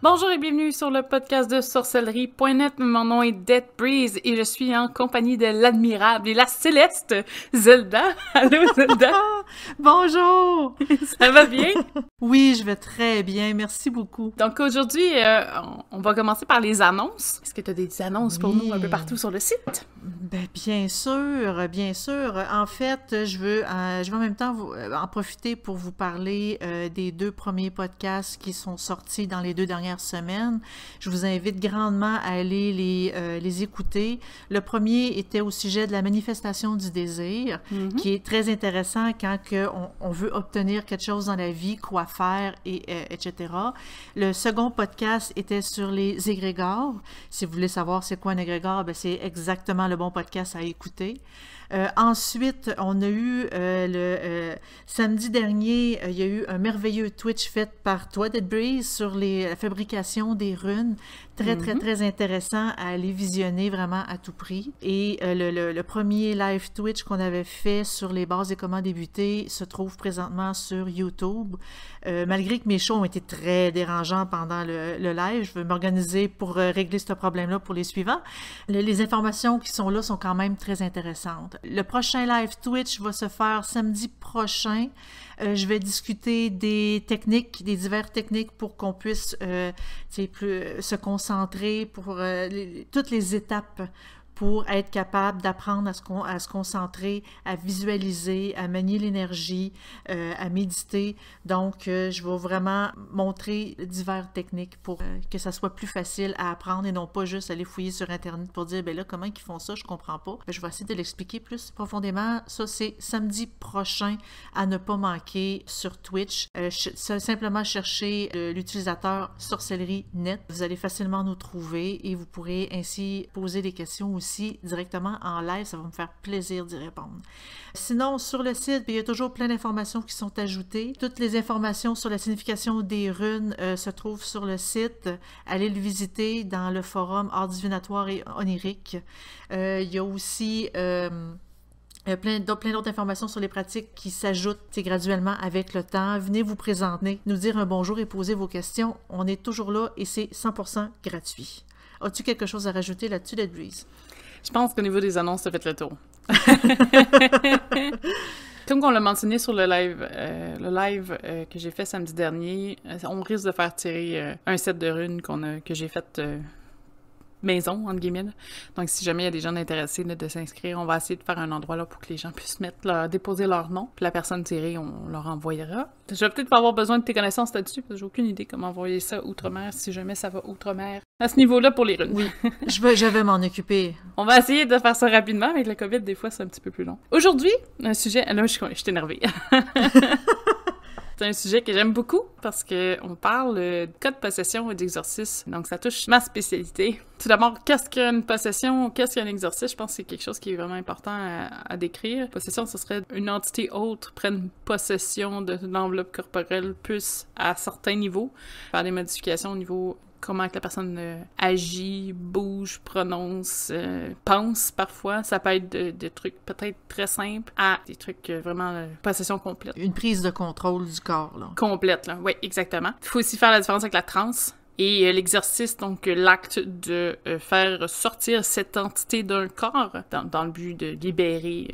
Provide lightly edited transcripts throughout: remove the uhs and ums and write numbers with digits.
Bonjour et bienvenue sur le podcast de sorcellerie.net. Mon nom est Death Breeze et je suis en compagnie de l'admirable et la céleste Zelda. Allô Zelda! Bonjour! Ça va bien? Oui, je vais très bien, merci beaucoup. Donc aujourd'hui, on va commencer par les annonces. Est-ce que tu as des annonces pour nous un peu partout sur le site? Ben, bien sûr, bien sûr. En fait, je veux en même temps en profiter pour vous parler des 2 premiers podcasts qui sont sortis dans les 2 dernières semaines. Je vous invite grandement à aller les écouter. Le premier était au sujet de la manifestation du désir, qui est très intéressant quand on veut obtenir quelque chose dans la vie, quoi faire, etc. Le second podcast était sur les égrégores. Si vous voulez savoir c'est quoi un égrégore, ben c'est exactement le bon podcast à écouter. Ensuite, on a eu samedi dernier, il y a eu un merveilleux Twitch fait par toi, Dead Breeze, sur la fabrication des runes. Très intéressant à aller visionner vraiment à tout prix. Et le premier live Twitch qu'on avait fait sur les bases et comment débuter se trouve présentement sur YouTube. Malgré que mes shows ont été très dérangeants pendant le live, je veux m'organiser pour régler ce problème-là pour les suivants. Les informations qui sont là sont quand même très intéressantes. Le prochain live Twitch va se faire samedi prochain. Je vais discuter des diverses techniques pour qu'on puisse se concentrer pour toutes les étapes pour être capable d'apprendre à se concentrer, à visualiser, à manier l'énergie, à méditer. Donc, je vais vraiment montrer diverses techniques pour que ça soit plus facile à apprendre et non pas juste aller fouiller sur Internet pour dire, ben là, comment ils font ça, je comprends pas. Je vais essayer de l'expliquer plus profondément. Ça, c'est samedi prochain à ne pas manquer sur Twitch. Simplement chercher l'utilisateur sorcellerie.net. Vous allez facilement nous trouver et vous pourrez ainsi poser des questions aussi directement en live, ça va me faire plaisir d'y répondre. Sinon, sur le site, il y a toujours plein d'informations qui sont ajoutées. Toutes les informations sur la signification des runes se trouvent sur le site. Allez le visiter dans le forum Art divinatoire et onirique. Il y a aussi plein d'autres informations sur les pratiques qui s'ajoutent graduellement avec le temps. Venez vous présenter, nous dire un bonjour et poser vos questions. On est toujours là et c'est 100% gratuit. As-tu quelque chose à rajouter là-dessus, Dead Breeze? Je pense qu'au niveau des annonces, ça fait le tour. Comme on l'a mentionné sur le live que j'ai fait samedi dernier, on risque de faire tirer un set de runes que j'ai fait maison, entre guillemets. Là. Donc, si jamais il y a des gens intéressés là, de s'inscrire, on va essayer de faire un endroit là pour que les gens puissent déposer leur nom. Puis la personne tirée, on leur envoyera. Je vais peut-être pas avoir besoin de tes connaissances là-dessus, parce que j'ai aucune idée comment envoyer ça outre-mer, si jamais ça va outre-mer. À ce niveau-là, pour les runes. Oui, je vais m'en occuper. On va essayer de faire ça rapidement. Avec le COVID, des fois, c'est un petit peu plus long. Aujourd'hui, un sujet... Là, je suis énervée. C'est un sujet que j'aime beaucoup parce qu'on parle de cas de possession et d'exorcisme. Donc, ça touche ma spécialité. Tout d'abord, qu'est-ce qu'une possession? Qu'est-ce qu'un exorcisme? Je pense que c'est quelque chose qui est vraiment important à décrire. Possession, ce serait une entité autre prenne possession de l'enveloppe corporelle, plus à certains niveaux, faire des modifications au niveau... comment que la personne agit, bouge, prononce, pense parfois. Ça peut être de trucs peut-être très simples à des trucs vraiment possession complète. Une prise de contrôle du corps, là. Complète, là. Oui, exactement. Il faut aussi faire la différence avec la transe et l'exercice, donc l'acte de faire sortir cette entité d'un corps dans le but de libérer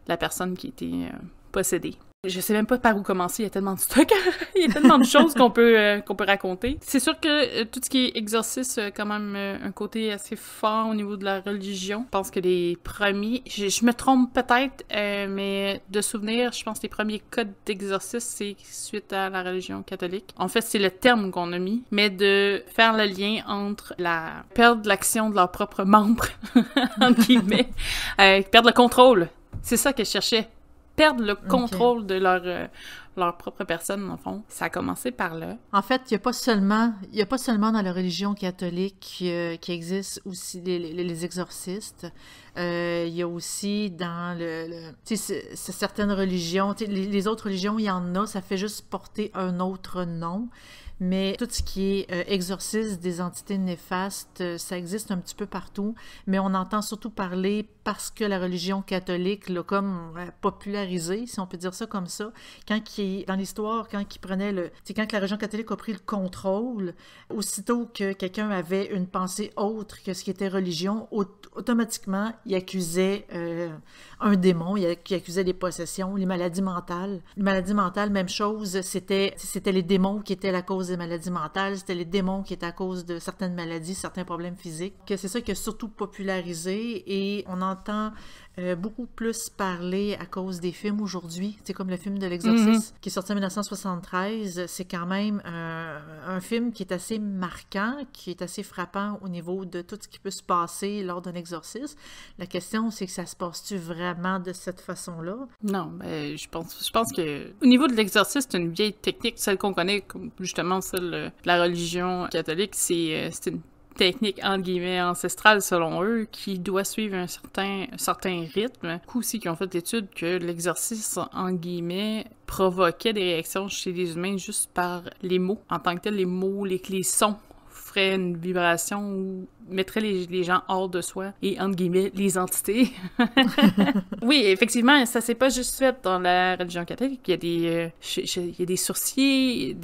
la personne qui était possédée. Je sais même pas par où commencer, il y a tellement de stock, il y a tellement de choses qu'on peut raconter. C'est sûr que tout ce qui est exorcisme a quand même un côté assez fort au niveau de la religion. Je pense que les premiers, je me trompe peut-être, mais de souvenir, je pense que les premiers cas d'exorcisme, c'est suite à la religion catholique. En fait, c'est le terme qu'on a mis, mais de faire le lien entre la perdre l'action de leurs propres membres, entre guillemets, perdre le contrôle. C'est ça que je cherchais. Perdre le contrôle de leur propre personne, en fond. Ça a commencé par là. En fait, il y a pas seulement dans la religion catholique qui existe aussi les exorcistes. Il y a aussi dans tu sais, certaines religions, tu sais, les autres religions, il y en a, ça fait juste porter un autre nom. Mais tout ce qui est exorcisme des entités néfastes, ça existe un petit peu partout, mais on entend surtout parler parce que la religion catholique l'a comme popularisé, si on peut dire ça comme ça, quand dans l'histoire, quand il prenait quand la religion catholique a pris le contrôle, aussitôt que quelqu'un avait une pensée autre que ce qui était religion, automatiquement, il accusait un démon, il accusait des possessions, les maladies mentales. Les maladies mentales, même chose, c'était les démons qui étaient la cause des maladies mentales, c'était les démons qui étaient à cause de certaines maladies, certains problèmes physiques. C'est ça qui a surtout popularisé et on entend beaucoup plus parler à cause des films aujourd'hui. C'est comme le film de l'Exorciste qui est sorti en 1973. C'est quand même un film qui est assez marquant, qui est assez frappant au niveau de tout ce qui peut se passer lors d'un exorcisme. La question, c'est que ça se passe-tu vraiment de cette façon-là? Non, ben, je pense que au niveau de l'exorcisme, c'est une vieille technique, celle qu'on connaît comme justement celle de la religion catholique, c'est une technique, entre guillemets, ancestrale, selon eux, qui doit suivre un certain rythme. Beaucoup aussi qui ont fait l'étude que l'exorcisme, entre guillemets, provoquait des réactions chez les humains juste par les mots. En tant que tel, les mots, les sons ferait une vibration ou mettrait les gens hors de soi et, entre guillemets, les entités. Oui, effectivement, ça s'est pas juste fait dans la religion catholique. Il y a des sorciers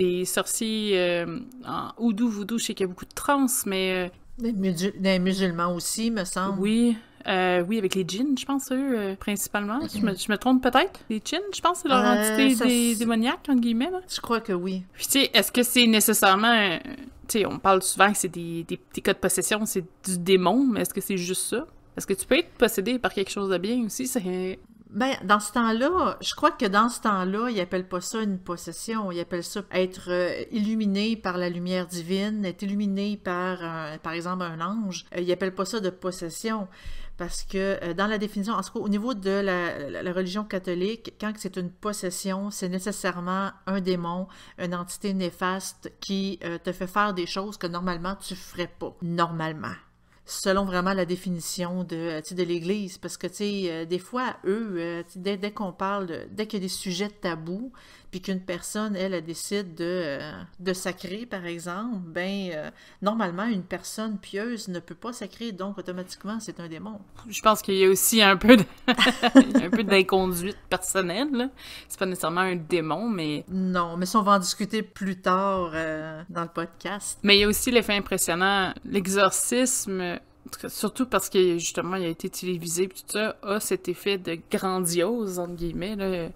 en houdou, voodoo, je sais qu'il y a beaucoup de trans, mais... Des musulmans aussi, me semble. Oui, avec les djinns, je pense, eux, principalement. Je me trompe peut-être? Les djinns, je pense, c'est leur entité démoniaque, entre guillemets. Là. Je crois que oui. Puis, tu sais, est-ce que c'est nécessairement... Tu sais, on parle souvent que c'est des cas de possession, c'est du démon, mais est-ce que c'est juste ça? Est-ce que tu peux être possédé par quelque chose de bien aussi? Ben, dans ce temps-là, je crois que dans ce temps-là, ils appellent pas ça une possession, ils appellent ça être illuminé par la lumière divine, être illuminé par exemple, un ange. Ils appellent pas ça de possession. Parce que dans la définition, en tout cas, au niveau de la religion catholique, quand c'est une possession, c'est nécessairement un démon, une entité néfaste qui te fait faire des choses que normalement tu ferais pas. Normalement. Selon vraiment la définition de l'Église. Parce que, tu sais, des fois, eux, dès qu'on parle, dès qu'il y a des sujets tabous, puis qu'une personne, elle décide de sacrer, par exemple, normalement, une personne pieuse ne peut pas sacrer, donc automatiquement, c'est un démon. Je pense qu'il y a aussi un peu d'inconduite personnelle, là. C'est pas nécessairement un démon, mais... Non, mais ça, on va en discuter plus tard dans le podcast. Mais il y a aussi l'effet impressionnant. L'exorcisme... Surtout parce que, justement, il a été télévisé et tout ça, a cet effet de grandiose, entre guillemets, là.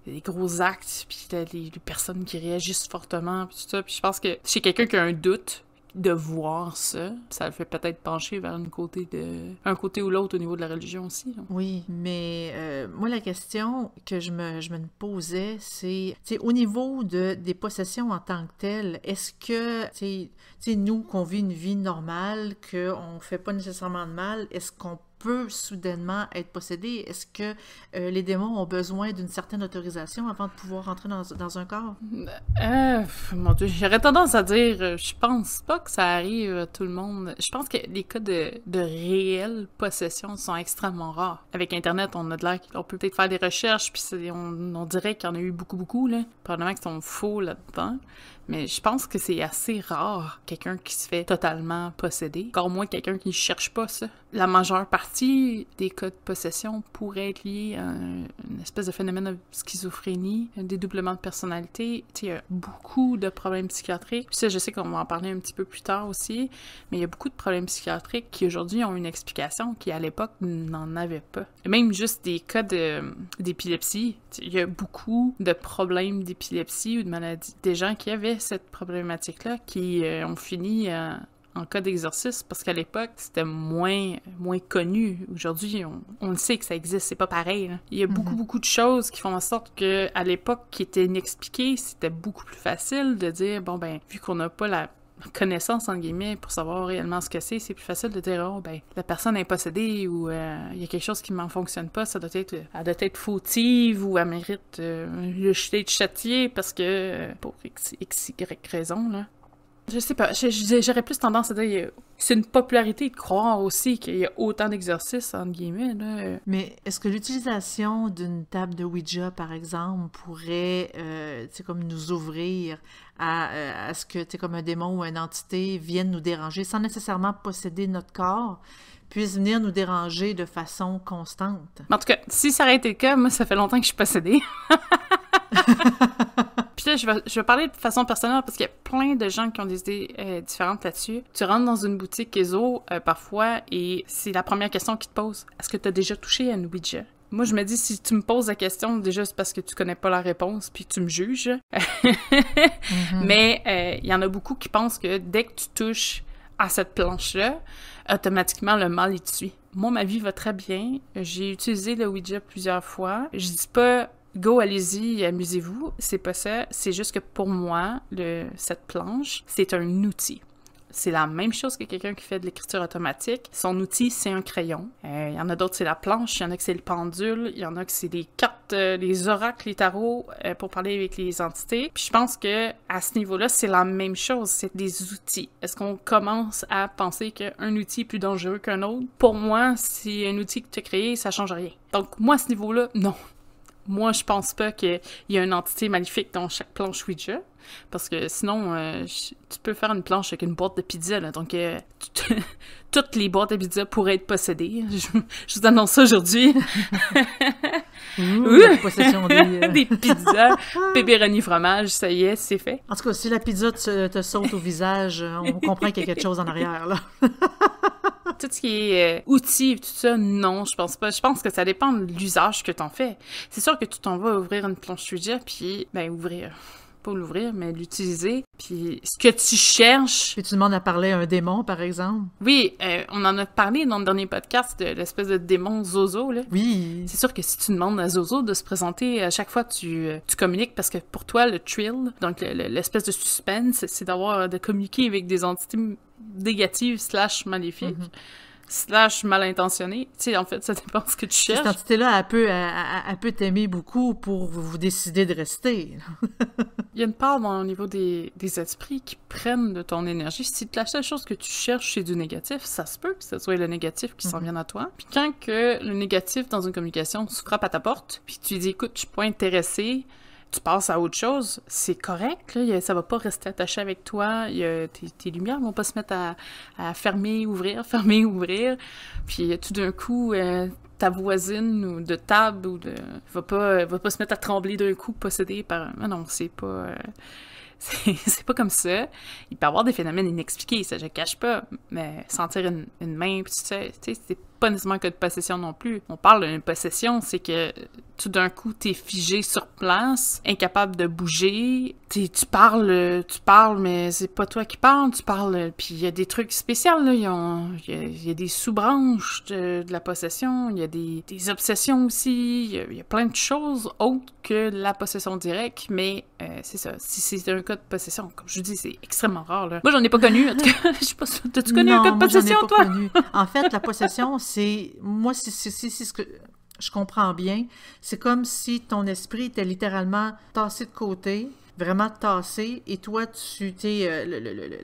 Les gros actes, puis les personnes qui réagissent fortement, puis tout ça. Puis je pense que chez quelqu'un qui a un doute, de voir ça, ça le fait peut-être pencher vers un côté ou l'autre au niveau de la religion aussi. Là. Oui, mais moi, la question que je me posais, c'est au niveau des possessions en tant que telles, est-ce que, nous, qu'on vit une vie normale, qu'on fait pas nécessairement de mal, est-ce qu'on peut soudainement être possédé? Est-ce que les démons ont besoin d'une certaine autorisation avant de pouvoir rentrer dans un corps? Mon Dieu, j'aurais tendance à dire, je pense pas que ça arrive à tout le monde. Je pense que les cas de réelle possession sont extrêmement rares. Avec Internet, on a de l'air qu'on peut peut-être faire des recherches, puis on dirait qu'il y en a eu beaucoup, là. Probablement qu'ils sont faux là-dedans. Mais je pense que c'est assez rare, quelqu'un qui se fait totalement posséder. Encore moins quelqu'un qui ne cherche pas ça. La majeure partie des cas de possession pourrait être liée à une espèce de phénomène de schizophrénie, un dédoublement de personnalité. Il y a beaucoup de problèmes psychiatriques. Puis ça, je sais qu'on va en parler un petit peu plus tard aussi, mais il y a beaucoup de problèmes psychiatriques qui aujourd'hui ont une explication qui, à l'époque, n'en avaient pas. Même juste des cas d'épilepsie. Il y a beaucoup de problèmes d'épilepsie ou de maladies. Des gens qui avaient cette problématique-là qui ont fini en cas d'exorcisme parce qu'à l'époque, c'était moins connu. Aujourd'hui, on le sait que ça existe, c'est pas pareil. Là. Il y a beaucoup de choses qui font en sorte que à l'époque, qui étaient inexpliquées, c'était beaucoup plus facile de dire, vu qu'on n'a pas la connaissance, entre guillemets, pour savoir réellement ce que c'est plus facile de dire, la personne est possédée ou il y a quelque chose qui m'en fonctionne pas, elle doit être fautive ou elle mérite d'être châtiée parce que, pour x, y raison, là. Je sais pas, j'aurais plus tendance à dire c'est une popularité de croire aussi qu'il y a autant d'exercices, entre guillemets, là. Mais est-ce que l'utilisation d'une table de Ouija, par exemple, pourrait, comme nous ouvrir à ce que, comme un démon ou une entité vienne nous déranger sans nécessairement posséder notre corps, puisse venir nous déranger de façon constante? En tout cas, si ça aurait été le cas, moi, ça fait longtemps que je suis possédée. Puis là, je vais parler de façon personnelle parce qu'il y a plein de gens qui ont des idées différentes là-dessus. Tu rentres dans une boutique ESO parfois et c'est la première question qu'ils te posent. Est-ce que tu as déjà touché à une Ouija? Moi, je me dis, si tu me poses la question, déjà, c'est parce que tu connais pas la réponse puis tu me juges. Mais il y en a beaucoup qui pensent que dès que tu touches à cette planche-là, automatiquement, le mal, il te suit. Moi, ma vie va très bien. J'ai utilisé le Ouija plusieurs fois. Je dis pas... Go, allez-y, amusez-vous. C'est pas ça. C'est juste que pour moi, cette planche, c'est un outil. C'est la même chose que quelqu'un qui fait de l'écriture automatique. Son outil, c'est un crayon. Il y en a d'autres, c'est la planche. Il y en a que c'est le pendule. Il y en a que c'est les cartes, les oracles, les tarots pour parler avec les entités. Puis je pense que à ce niveau-là, c'est la même chose. C'est des outils. Est-ce qu'on commence à penser qu'un outil est plus dangereux qu'un autre? Pour moi, si un outil que tu as créé, ça change rien. Donc moi, à ce niveau-là, non. Moi, je pense pas qu'il y a une entité maléfique dans chaque planche Ouija, parce que sinon, tu peux faire une planche avec une boîte de pizza, là, donc toutes les boîtes de pizza pourraient être possédées. Je vous annonce ça aujourd'hui. La possession des pizzas, pepperoni fromage, ça y est, c'est fait. En tout cas, si la pizza te saute au visage, on comprend qu'il y a quelque chose en arrière, là. Tout ce qui est outils, tout ça, non, je pense pas. Je pense que ça dépend de l'usage que t'en fais. C'est sûr que tu t'en vas ouvrir une planche Ouija, puis, pas l'ouvrir, mais l'utiliser. Puis ce que tu cherches... Puis tu demandes à parler à un démon, par exemple. Oui, on en a parlé dans le dernier podcast de l'espèce de démon Zozo, là. Oui. C'est sûr que si tu demandes à Zozo de se présenter à chaque fois tu communiques, parce que pour toi, le thrill, donc l'espèce de suspense, c'est de communiquer avec des entités négatives / maléfiques. / mal intentionné. Tu sais, en fait, ça dépend de ce que tu cherches. Cette entité-là, elle peut t'aimer beaucoup pour vous décider de rester. Il y a une part au niveau des esprits qui prennent de ton énergie. Si la seule chose que tu cherches, c'est du négatif, ça se peut que ce soit le négatif qui s'en vienne à toi. Puis quand que le négatif dans une communication se frappe à ta porte, puis tu dis « Écoute, je suis pas intéressé », tu passes à autre chose, c'est correct, là, ça va pas rester attaché avec toi, tes lumières vont pas se mettre à fermer, ouvrir, puis tout d'un coup, ta voisine ou de table ou va pas se mettre à trembler d'un coup, possédée par... Non, c'est pas... C'est pas comme ça. Il peut y avoir des phénomènes inexpliqués, ça je cache pas, mais sentir une main, pis tu sais, c'est pas nécessairement que de possession non plus. On parle d'une possession, c'est que tout d'un coup, t'es figé sur place, incapable de bouger, tu parles, mais c'est pas toi qui parles, tu parles, puis il y a des trucs spéciaux, là, il y a des sous-branches de la possession, il y a des obsessions aussi, il y a plein de choses autres que la possession directe, mais c'est ça, si c'est un cas de possession, comme je vous dis, c'est extrêmement rare, là. Moi, j'en ai pas connu, en tout cas, je sais pas, t'as-tu connu un cas de possession, toi? Non, moi, j'en ai pas connu. En fait, la possession, c'est ce que je comprends bien. C'est comme si ton esprit était littéralement tassé de côté, vraiment tassé, et toi,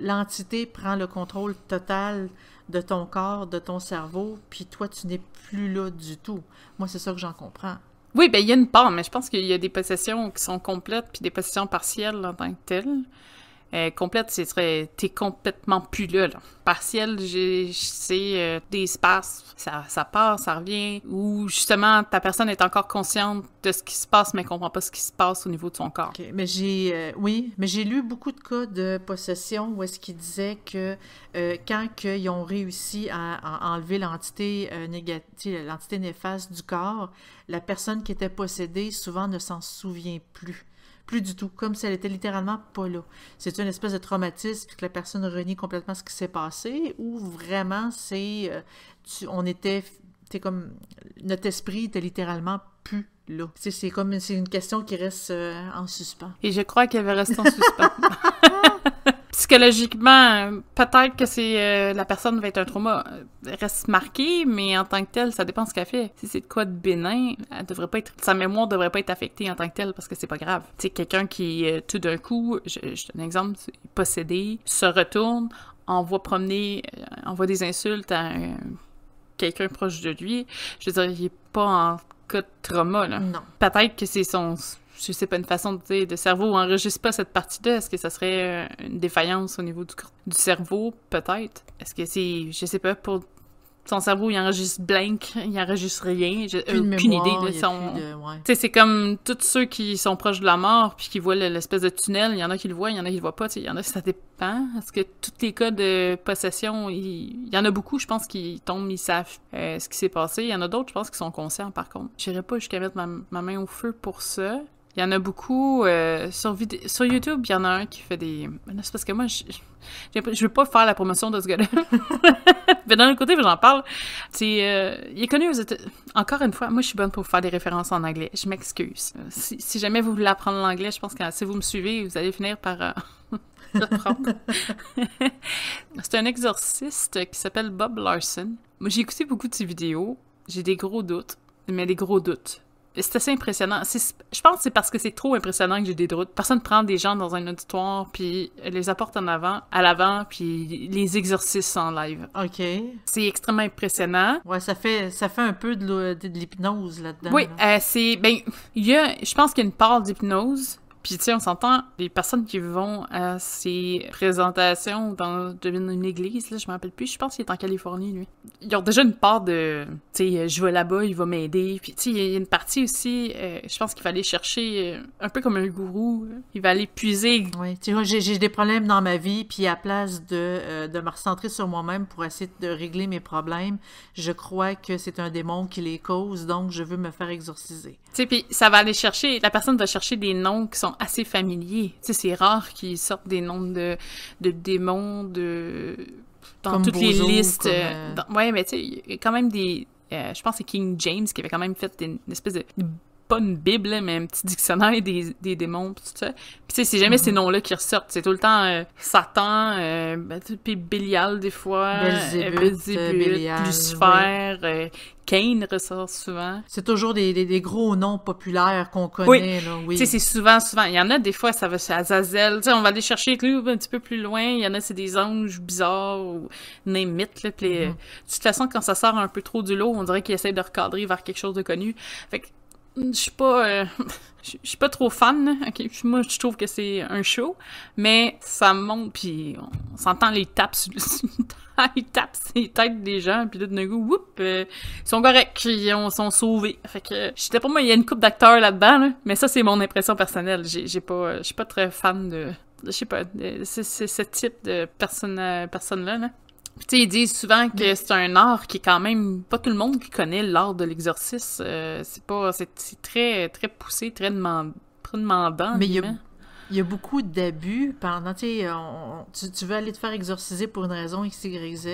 l'entité prend le contrôle total de ton corps, de ton cerveau, puis toi, tu n'es plus là du tout. Moi, c'est ça que j'en comprends. Oui, ben il y a une part, mais je pense qu'il y a des possessions qui sont complètes, puis des possessions partielles en tant que telles. Complète, t'es complètement plus là. Partiel, c'est des espaces, ça part, ça revient, ou justement, ta personne est encore consciente de ce qui se passe, mais comprend pas ce qui se passe au niveau de son corps. Okay, mais j'ai lu beaucoup de cas de possession où est-ce qu'ils disaient que quand ils ont réussi à enlever l'entité négative, l'entité néfaste du corps, la personne qui était possédée souvent ne s'en souvient plus du tout, comme si elle était littéralement pas là. C'est une espèce de traumatisme que la personne renie complètement ce qui s'est passé, ou vraiment c'est notre esprit était littéralement plus là. C'est une question qui reste en suspens. Et je crois qu'elle va rester en suspens. Psychologiquement, peut-être que la personne va être un trauma, reste marquée, mais en tant que telle, ça dépend de ce qu'elle fait. Si c'est de quoi de bénin, sa mémoire devrait pas être affectée en tant que telle parce que c'est pas grave. Tu sais, quelqu'un qui, tout d'un coup, je donne un exemple, possédé, se retourne, envoie des insultes à quelqu'un proche de lui, je veux dire, il est pas en cas de trauma, là. Non. Peut-être que c'est je sais pas, une façon de dire, le cerveau enregistre pas cette partie-là. Est-ce que ça serait une défaillance au niveau du cerveau? Peut-être. Est-ce que c'est, je sais pas, pour son cerveau, il enregistre blank, il enregistre rien. J'ai Plus de aucune mémoire, idée de il y a son... plus de- ouais. Tu sais, c'est comme tous ceux qui sont proches de la mort puis qui voient l'espèce de tunnel. Il y en a qui le voient, il y en a qui le voient pas. Tu sais, il y en a, ça dépend. Parce que tous les cas de possession, il y en a beaucoup, je pense, qui tombent, ils savent ce qui s'est passé. Il y en a d'autres, je pense, qui sont conscients, par contre. J'irai pas jusqu'à mettre ma main au feu pour ça. Il y en a beaucoup sur YouTube, il y en a un qui fait des... C'est parce que moi, je veux pas faire la promotion de ce gars-là. Mais d'un autre côté, j'en parle. Il est connu aux États-Unis. Encore une fois, moi, je suis bonne pour faire des références en anglais. Je m'excuse. Si jamais vous voulez apprendre l'anglais, je pense que si vous me suivez, vous allez finir par l'apprendre. C'est un exorciste qui s'appelle Bob Larson. Moi, j'ai écouté beaucoup de ses vidéos. J'ai des gros doutes. Mais des gros doutes. C'est assez impressionnant. Je pense que c'est parce que c'est trop impressionnant que j'ai des doutes. Personne prend des gens dans un auditoire, puis les apporte à l'avant, puis les exorcisme en live. OK. C'est extrêmement impressionnant. Ouais, ça fait un peu de l'hypnose là-dedans. Oui, là. je pense qu'il y a une part d'hypnose. Puis, tu sais, on s'entend, les personnes qui vont à ces présentations dans une église, là, je me rappelle plus, je pense qu'il est en Californie, lui. Ils ont déjà une part de, tu sais, je vais là-bas, il va m'aider. Puis, tu sais, il y a une partie aussi, je pense qu'il va aller chercher, un peu comme un gourou, il va aller puiser. Oui, tu vois, j'ai des problèmes dans ma vie, puis à place de me recentrer sur moi-même pour essayer de régler mes problèmes, je crois que c'est un démon qui les cause, donc je veux me faire exorciser. Tu sais, puis ça va aller chercher, la personne va chercher des noms qui sont assez familiers. Tu sais, c'est rare qu'ils sortent des noms de démons dans comme toutes Bozo, les listes. comme, Ouais, mais tu sais, il y a quand même des... je pense que c'est King James qui avait quand même fait une espèce de... Pas une bible, là, mais un petit dictionnaire des démons, pis tout ça. Puis tu sais, c'est jamais ces noms-là qui ressortent. C'est tout le temps Satan, puis Bélial des fois, Belzébuth, Bélial, Lucifer, Cain ressort souvent. C'est toujours des gros noms populaires qu'on connaît, Oui. là, oui. Tu sais, c'est souvent. Il y en a des fois, ça va chez Azazel. Tu sais, on va aller chercher avec lui un petit peu plus loin. Il y en a, c'est des anges bizarres ou name it, là. Puis de toute façon, quand ça sort un peu trop du lot, on dirait qu'ils essayent de recadrer vers quelque chose de connu. Fait que je suis pas... je suis pas trop fan, là. Okay. Moi, je trouve que c'est un show, mais ça monte, puis on s'entend les tapes sur ils tapent les têtes des gens, puis là, d'un coup, whoop, ils sont corrects, ils sont sauvés. Fait que, j'étais pas moi, il y a une couple d'acteurs là-dedans, là, mais ça, c'est mon impression personnelle. Je suis pas très fan de... Je sais pas, c'est ce type de personne-là, là. Tu sais, ils disent souvent que c'est un art qui est quand même... Pas tout le monde qui connaît l'art de l'exorcisme. C'est très, très poussé, très demandant. Mais il y a beaucoup d'abus pendant, tu sais, tu veux aller te faire exorciser pour une raison X, Y, Z,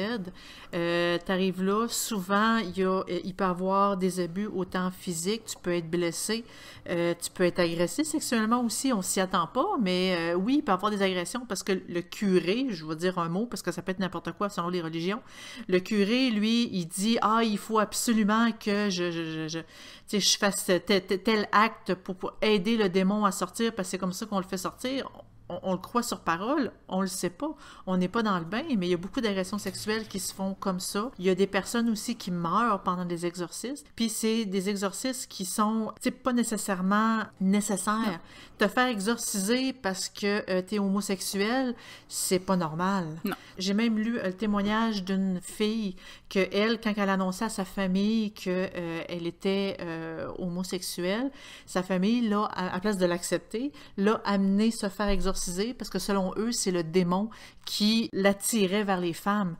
t'arrives là, souvent, il peut y avoir des abus autant physiques, tu peux être blessé, tu peux être agressé sexuellement aussi, on s'y attend pas, mais oui, il peut y avoir des agressions parce que le curé, je vais dire un mot parce que ça peut être n'importe quoi selon les religions, le curé, lui, il dit « Ah, il faut absolument que je fasse tel acte pour aider le démon à sortir parce que c'est comme ça qu'on le fait sortir. » On le croit sur parole, on le sait pas. On n'est pas dans le bain, mais il y a beaucoup d'agressions sexuelles qui se font comme ça. Il y a des personnes aussi qui meurent pendant des exorcismes. Puis c'est des exorcismes qui sont, tu sais, pas nécessairement nécessaires. Non. Te faire exorciser parce que t'es homosexuel, c'est pas normal. Non. J'ai même lu le témoignage d'une fille que elle, quand elle annonçait à sa famille qu'elle était homosexuelle, sa famille, là, à place de l'accepter, l'a amené se faire exorciser parce que selon eux, c'est le démon qui l'attirait vers les femmes.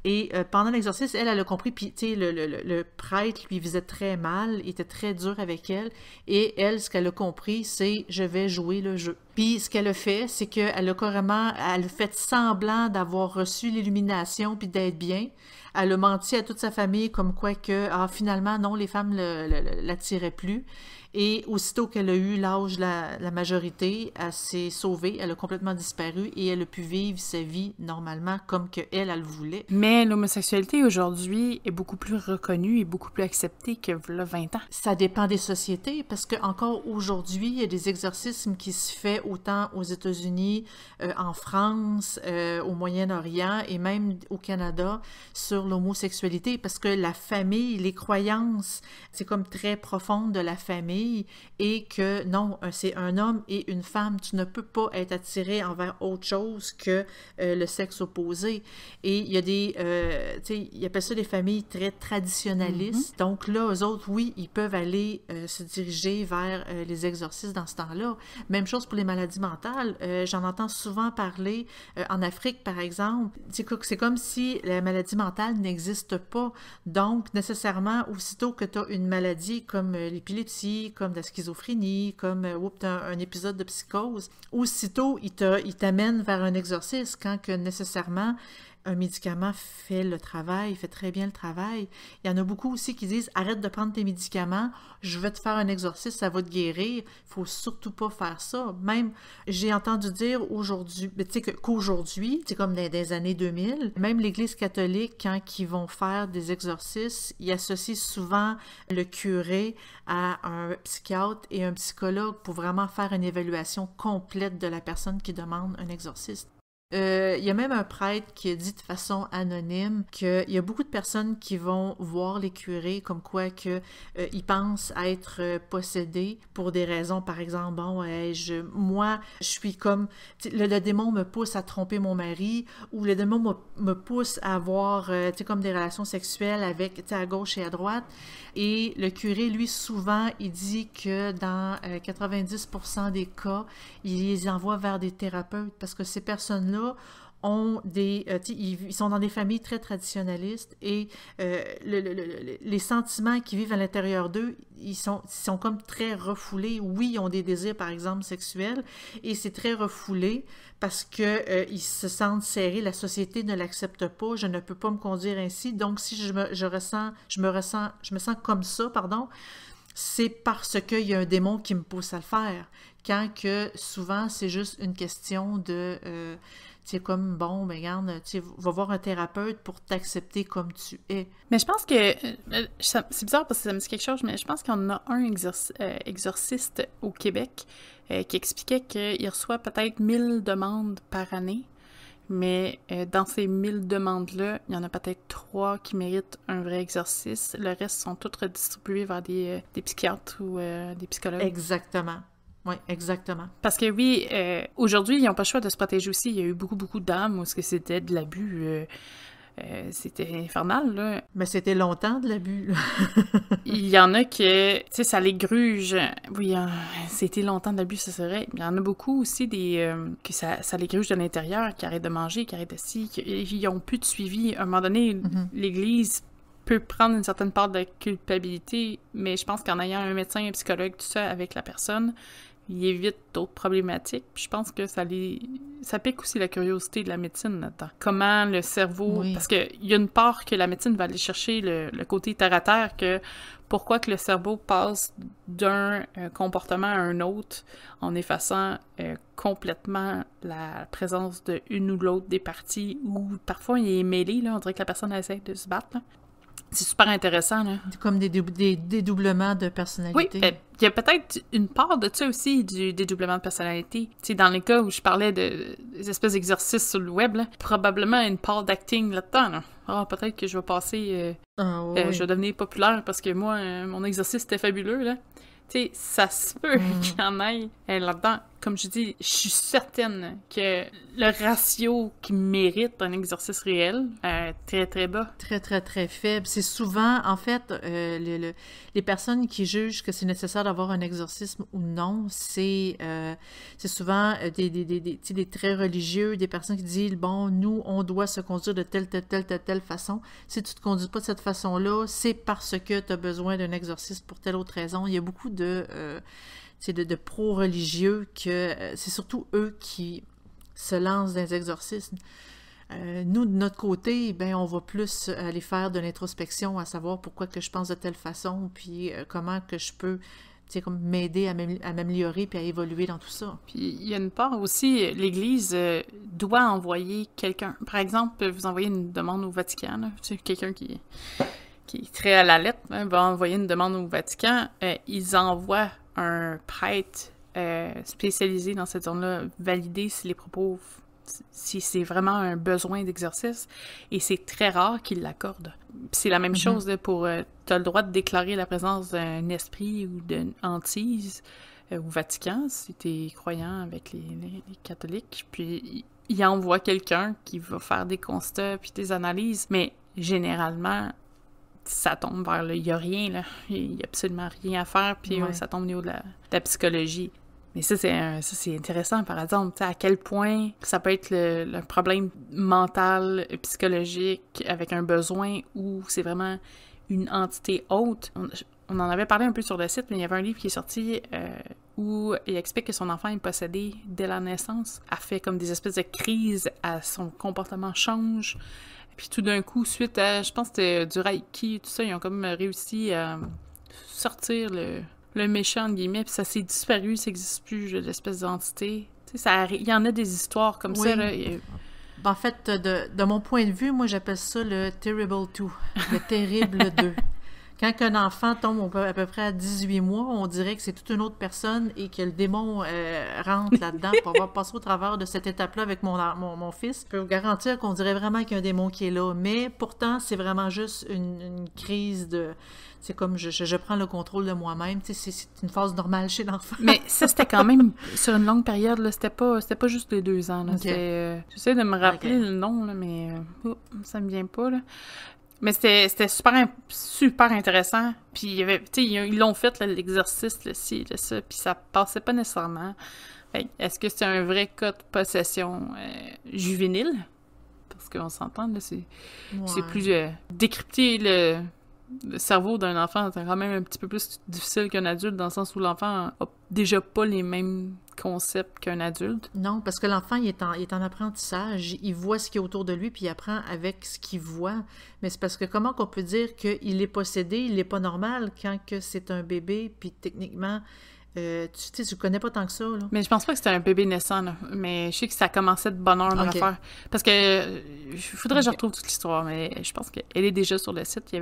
Et pendant l'exorcisme, elle a compris, puis tu sais, le prêtre lui faisait très mal, il était très dur avec elle, et elle, ce qu'elle a compris, c'est « je vais jouer le jeu ». Puis ce qu'elle a fait, c'est qu'elle a fait semblant d'avoir reçu l'illumination puis d'être bien. Elle a menti à toute sa famille comme quoi que, finalement, non, les femmes l'attiraient plus. Et aussitôt qu'elle a eu l'âge de la majorité, elle s'est sauvée, elle a complètement disparu et elle a pu vivre sa vie normalement comme qu'elle le voulait. Mais l'homosexualité aujourd'hui est beaucoup plus reconnue et beaucoup plus acceptée que là, 20 ans. Ça dépend des sociétés parce qu'encore aujourd'hui, il y a des exorcismes qui se font autant aux États-Unis, en France, au Moyen-Orient et même au Canada sur l'homosexualité parce que la famille, les croyances, c'est comme très profond de la famille. famille et que non, c'est un homme et une femme. Tu ne peux pas être attiré envers autre chose que le sexe opposé. Et il y a des, tu sais, ils appellent ça des familles très traditionnalistes. Donc là, eux autres, oui, ils peuvent aller se diriger vers les exorcismes dans ce temps-là. Même chose pour les maladies mentales. J'en entends souvent parler en Afrique, par exemple. C'est comme si la maladie mentale n'existe pas. Donc, nécessairement, aussitôt que tu as une maladie comme l'épilepsie, comme la schizophrénie, comme un épisode de psychose, aussitôt, il t'amène vers un exorcisme quand que nécessairement un médicament fait le travail, fait très bien le travail. Il y en a beaucoup aussi qui disent « Arrête de prendre tes médicaments, je vais te faire un exorcisme, ça va te guérir. » Il ne faut surtout pas faire ça. Même, j'ai entendu dire aujourd'hui, tu sais, qu'aujourd'hui, c'est comme dans les années 2000, même l'Église catholique, quand ils vont faire des exorcismes, ils associent souvent le curé à un psychiatre et un psychologue pour vraiment faire une évaluation complète de la personne qui demande un exorcisme. Il y a même un prêtre qui a dit de façon anonyme qu'il y a beaucoup de personnes qui vont voir les curés comme quoi que ils pensent être possédés pour des raisons, par exemple, bon, moi, je suis comme, le démon me pousse à tromper mon mari, ou le démon me pousse à avoir, comme des relations sexuelles avec, à gauche et à droite. Et le curé, lui, souvent, il dit que dans 90% des cas, il les envoie vers des thérapeutes parce que ces personnes-là ont ils sont dans des familles très traditionnalistes et les sentiments qu'ils vivent à l'intérieur d'eux, ils sont comme très refoulés. Oui, ils ont des désirs, par exemple, sexuels, et c'est très refoulé parce que ils se sentent serrés, la société ne l'accepte pas, je ne peux pas me conduire ainsi, donc si je me sens comme ça, pardon, c'est parce qu'il y a un démon qui me pousse à le faire. Quand que souvent, c'est juste une question de... tu sais, comme, bon, ben regarde, tu vas voir un thérapeute pour t'accepter comme tu es. Mais je pense que... c'est bizarre parce que ça me dit quelque chose, mais je pense qu'il y en a un exorciste au Québec qui expliquait qu'il reçoit peut-être 1000 demandes par année. Mais dans ces 1000 demandes-là, il y en a peut-être 3 qui méritent un vrai exorcisme. Le reste sont toutes redistribuées vers des psychiatres ou des psychologues. Exactement. Oui, exactement. Parce que oui, aujourd'hui, ils n'ont pas le choix de se protéger aussi. Il y a eu beaucoup d'âmes où c'était de l'abus. C'était infernal, là. Mais c'était longtemps de l'abus, là. Il y en a que, tu sais, ça les gruge. Oui, c'était longtemps de l'abus, ça serait. Il y en a beaucoup aussi que ça les gruge de l'intérieur, qui arrêtent de manger, qui arrêtent de ils n'ont plus de suivi. À un moment donné, l'Église peut prendre une certaine part de culpabilité, mais je pense qu'en ayant un médecin, un psychologue, tout ça, avec la personne, il évite d'autres problématiques. Puis je pense que ça pique aussi la curiosité de la médecine là-dedans. Comment le cerveau... Oui. Parce qu'il y a une part que la médecine va aller chercher le côté terre-à-terre, que pourquoi que le cerveau passe d'un comportement à un autre en effaçant complètement la présence de une ou l'autre des parties, ou parfois il est mêlé, là, on dirait que la personne essaie de se battre, là. C'est super intéressant, là. Comme des dédoublements de personnalité. Oui, il y a peut-être une part de ça aussi, du dédoublement de personnalité. Tu sais, dans les cas où je parlais des espèces d'exercices sur le web, là, probablement une part d'acting là-dedans, là. Ah, peut-être que je vais passer... je vais devenir populaire parce que moi, mon exercice était fabuleux, là. Tu sais, ça se peut qu'il y en ait là-dedans. Comme je dis, je suis certaine que le ratio qui mérite un exercice réel est très, très bas. Très, très, très faible. C'est souvent, en fait, les personnes qui jugent que c'est nécessaire d'avoir un exorcisme ou non, c'est souvent des très religieux, des personnes qui disent, bon, nous, on doit se conduire de telle façon. Si tu te conduis pas de cette façon-là, c'est parce que tu as besoin d'un exorcisme pour telle autre raison. Il y a beaucoup de pro-religieux que c'est surtout eux qui se lancent dans les exorcismes. Nous, de notre côté, ben, on va plus aller faire de l'introspection, à savoir pourquoi que je pense de telle façon, puis comment que je peux comme m'aider à m'améliorer puis à évoluer dans tout ça. Puis il y a une part aussi, l'Église doit envoyer quelqu'un. Par exemple, vous envoyez une demande au Vatican, là, quelqu'un qui est très à la lettre, hein, va envoyer une demande au Vatican, ils envoient un prêtre spécialisé dans cette zone-là valider si les propos si c'est vraiment un besoin d'exorcisme, et c'est très rare qu'ils l'accordent. C'est la même chose là, pour... t'as le droit de déclarer la présence d'un esprit ou d'une hantise au Vatican, si t'es croyant avec les catholiques, puis il envoie quelqu'un qui va faire des constats puis des analyses, mais généralement, ça tombe vers le... Il y a rien, là. Il y a absolument rien à faire, puis ça tombe au niveau de la psychologie. Mais ça, c'est intéressant, par exemple, à quel point ça peut être le problème mental, psychologique, avec un besoin où c'est vraiment une entité haute. On en avait parlé un peu sur le site, mais il y avait un livre qui est sorti où il explique que son enfant est possédé dès la naissance. Elle fait comme des espèces de crises, son comportement change. Puis tout d'un coup, suite à, je pense que c'était du Reiki, tout ça, ils ont comme réussi à sortir le méchant, entre guillemets, puis ça s'est disparu, ça n'existe plus, l'espèce d'entité. Tu sais, il y en a des histoires comme ça, là. En fait, de mon point de vue, moi, j'appelle ça le Terrible 2, le Terrible 2. Quand un enfant tombe à peu près à 18 mois, on dirait que c'est toute une autre personne et que le démon rentre là-dedans pour avoir passé au travers de cette étape-là avec mon fils. Je peux vous garantir qu'on dirait vraiment qu'il y a un démon qui est là. Mais pourtant, c'est vraiment juste une crise de... C'est comme je prends le contrôle de moi-même. Tu sais, c'est une phase normale chez l'enfant. Mais ça, c'était quand même sur une longue période. Là. C'était pas juste les 2 ans. Là. Okay. J'essaie de me rappeler le nom, là, mais ça me vient pas. Là. Mais c'était super intéressant. Puis, il y avait, ils l'ont fait, là, l'exercice, là, ci, là, ça, puis ça passait pas nécessairement. Fait, est-ce que c'est un vrai cas de possession juvénile? Parce qu'on s'entend, là, c'est plus décrypter le cerveau d'un enfant, c'est quand même un petit peu plus difficile qu'un adulte, dans le sens où l'enfant a déjà pas les mêmes concepts qu'un adulte. Non, parce que l'enfant, il est en apprentissage. Il voit ce qui est autour de lui, puis il apprend avec ce qu'il voit. Mais c'est parce que comment qu'on peut dire qu'il est possédé, il n'est pas normal quand que c'est un bébé, puis techniquement... tu connais pas tant que ça, là. Mais je pense pas que c'était un bébé naissant, là. Mais je sais que ça commençait de bonne heure de l'affaire. Parce que il faudrait que je retrouve toute l'histoire, mais je pense qu'elle est déjà sur le site. Il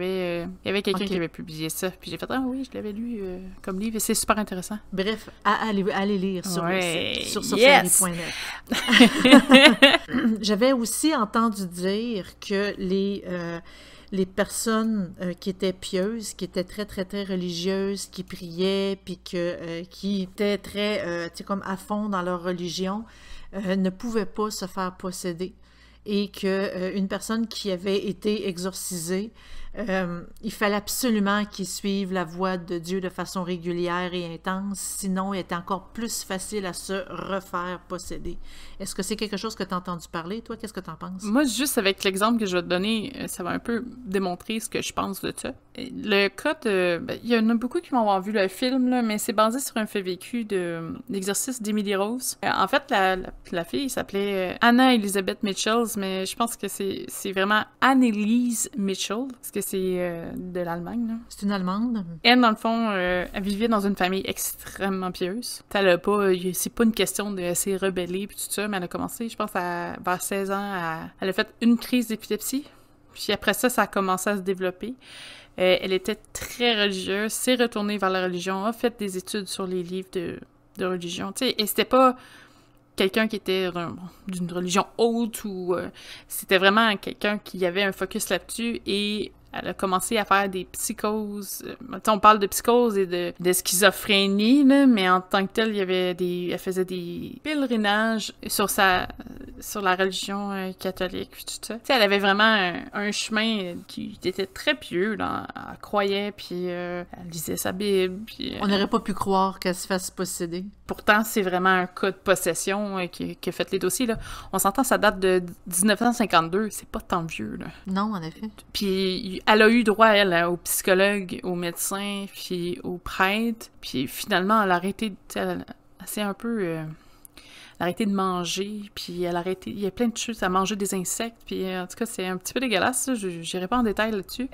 y avait quelqu'un qui avait publié ça. Puis j'ai fait « Ah oui, je l'avais lu comme livre. » Et c'est super intéressant. Bref, allez lire sur le site, sur sorcellerie.net. J'avais aussi entendu dire que les personnes qui étaient pieuses, qui étaient très, très, très religieuses, qui priaient, puis qui étaient très, tu sais, comme à fond dans leur religion, ne pouvaient pas se faire posséder. Et qu'une personne qui avait été exorcisée, il fallait absolument qu'il suive la voie de Dieu de façon régulière et intense, sinon il était encore plus facile à se refaire posséder. Est-ce que c'est quelque chose que tu as entendu parler? Toi, qu'est-ce que tu en penses? Moi, juste avec l'exemple que je vais te donner, ça va un peu démontrer ce que je pense de ça. Le cas de... il y en a beaucoup qui vont avoir vu le film, là, mais c'est basé sur un fait vécu de l'exercice d'Emily Rose. En fait, la fille s'appelait Anna Elizabeth Mitchell, mais je pense que c'est vraiment Anneliese Mitchell, parce que c'est de l'Allemagne. Là. C'est une Allemande. Elle, dans le fond, elle vivait dans une famille extrêmement pieuse. C'est pas une question de s'est rebellée puis tout ça, mais elle a commencé, je pense, vers 16 ans, elle a fait une crise d'épilepsie. Puis après ça a commencé à se développer. Elle était très religieuse, s'est retournée vers la religion, a fait des études sur les livres de religion. Tu sais, et c'était pas quelqu'un qui était d'une religion haute ou c'était vraiment quelqu'un qui avait un focus là-dessus et elle a commencé à faire des psychoses. On parle de psychose et de schizophrénie, là, mais en tant que telle, elle faisait des pèlerinages sur la religion catholique, puis tout ça. T'sais, elle avait vraiment un chemin qui était très pieux, là. Elle croyait, puis elle lisait sa Bible, puis... On n'aurait pas pu croire qu'elle se fasse posséder. Pourtant, c'est vraiment un cas de possession qui a fait les dossiers, là. On s'entend, ça date de 1952, c'est pas tant vieux, là. Non, en effet. Puis elle a eu droit, elle, au psychologue, au médecin, puis au prêtre. Puis finalement, elle a arrêté, elle s'est un peu... elle a arrêté de manger, puis elle a arrêté... Il y a plein de choses, à manger des insectes, puis en tout cas, c'est un petit peu dégueulasse, ça. Je n'irai pas en détail là-dessus.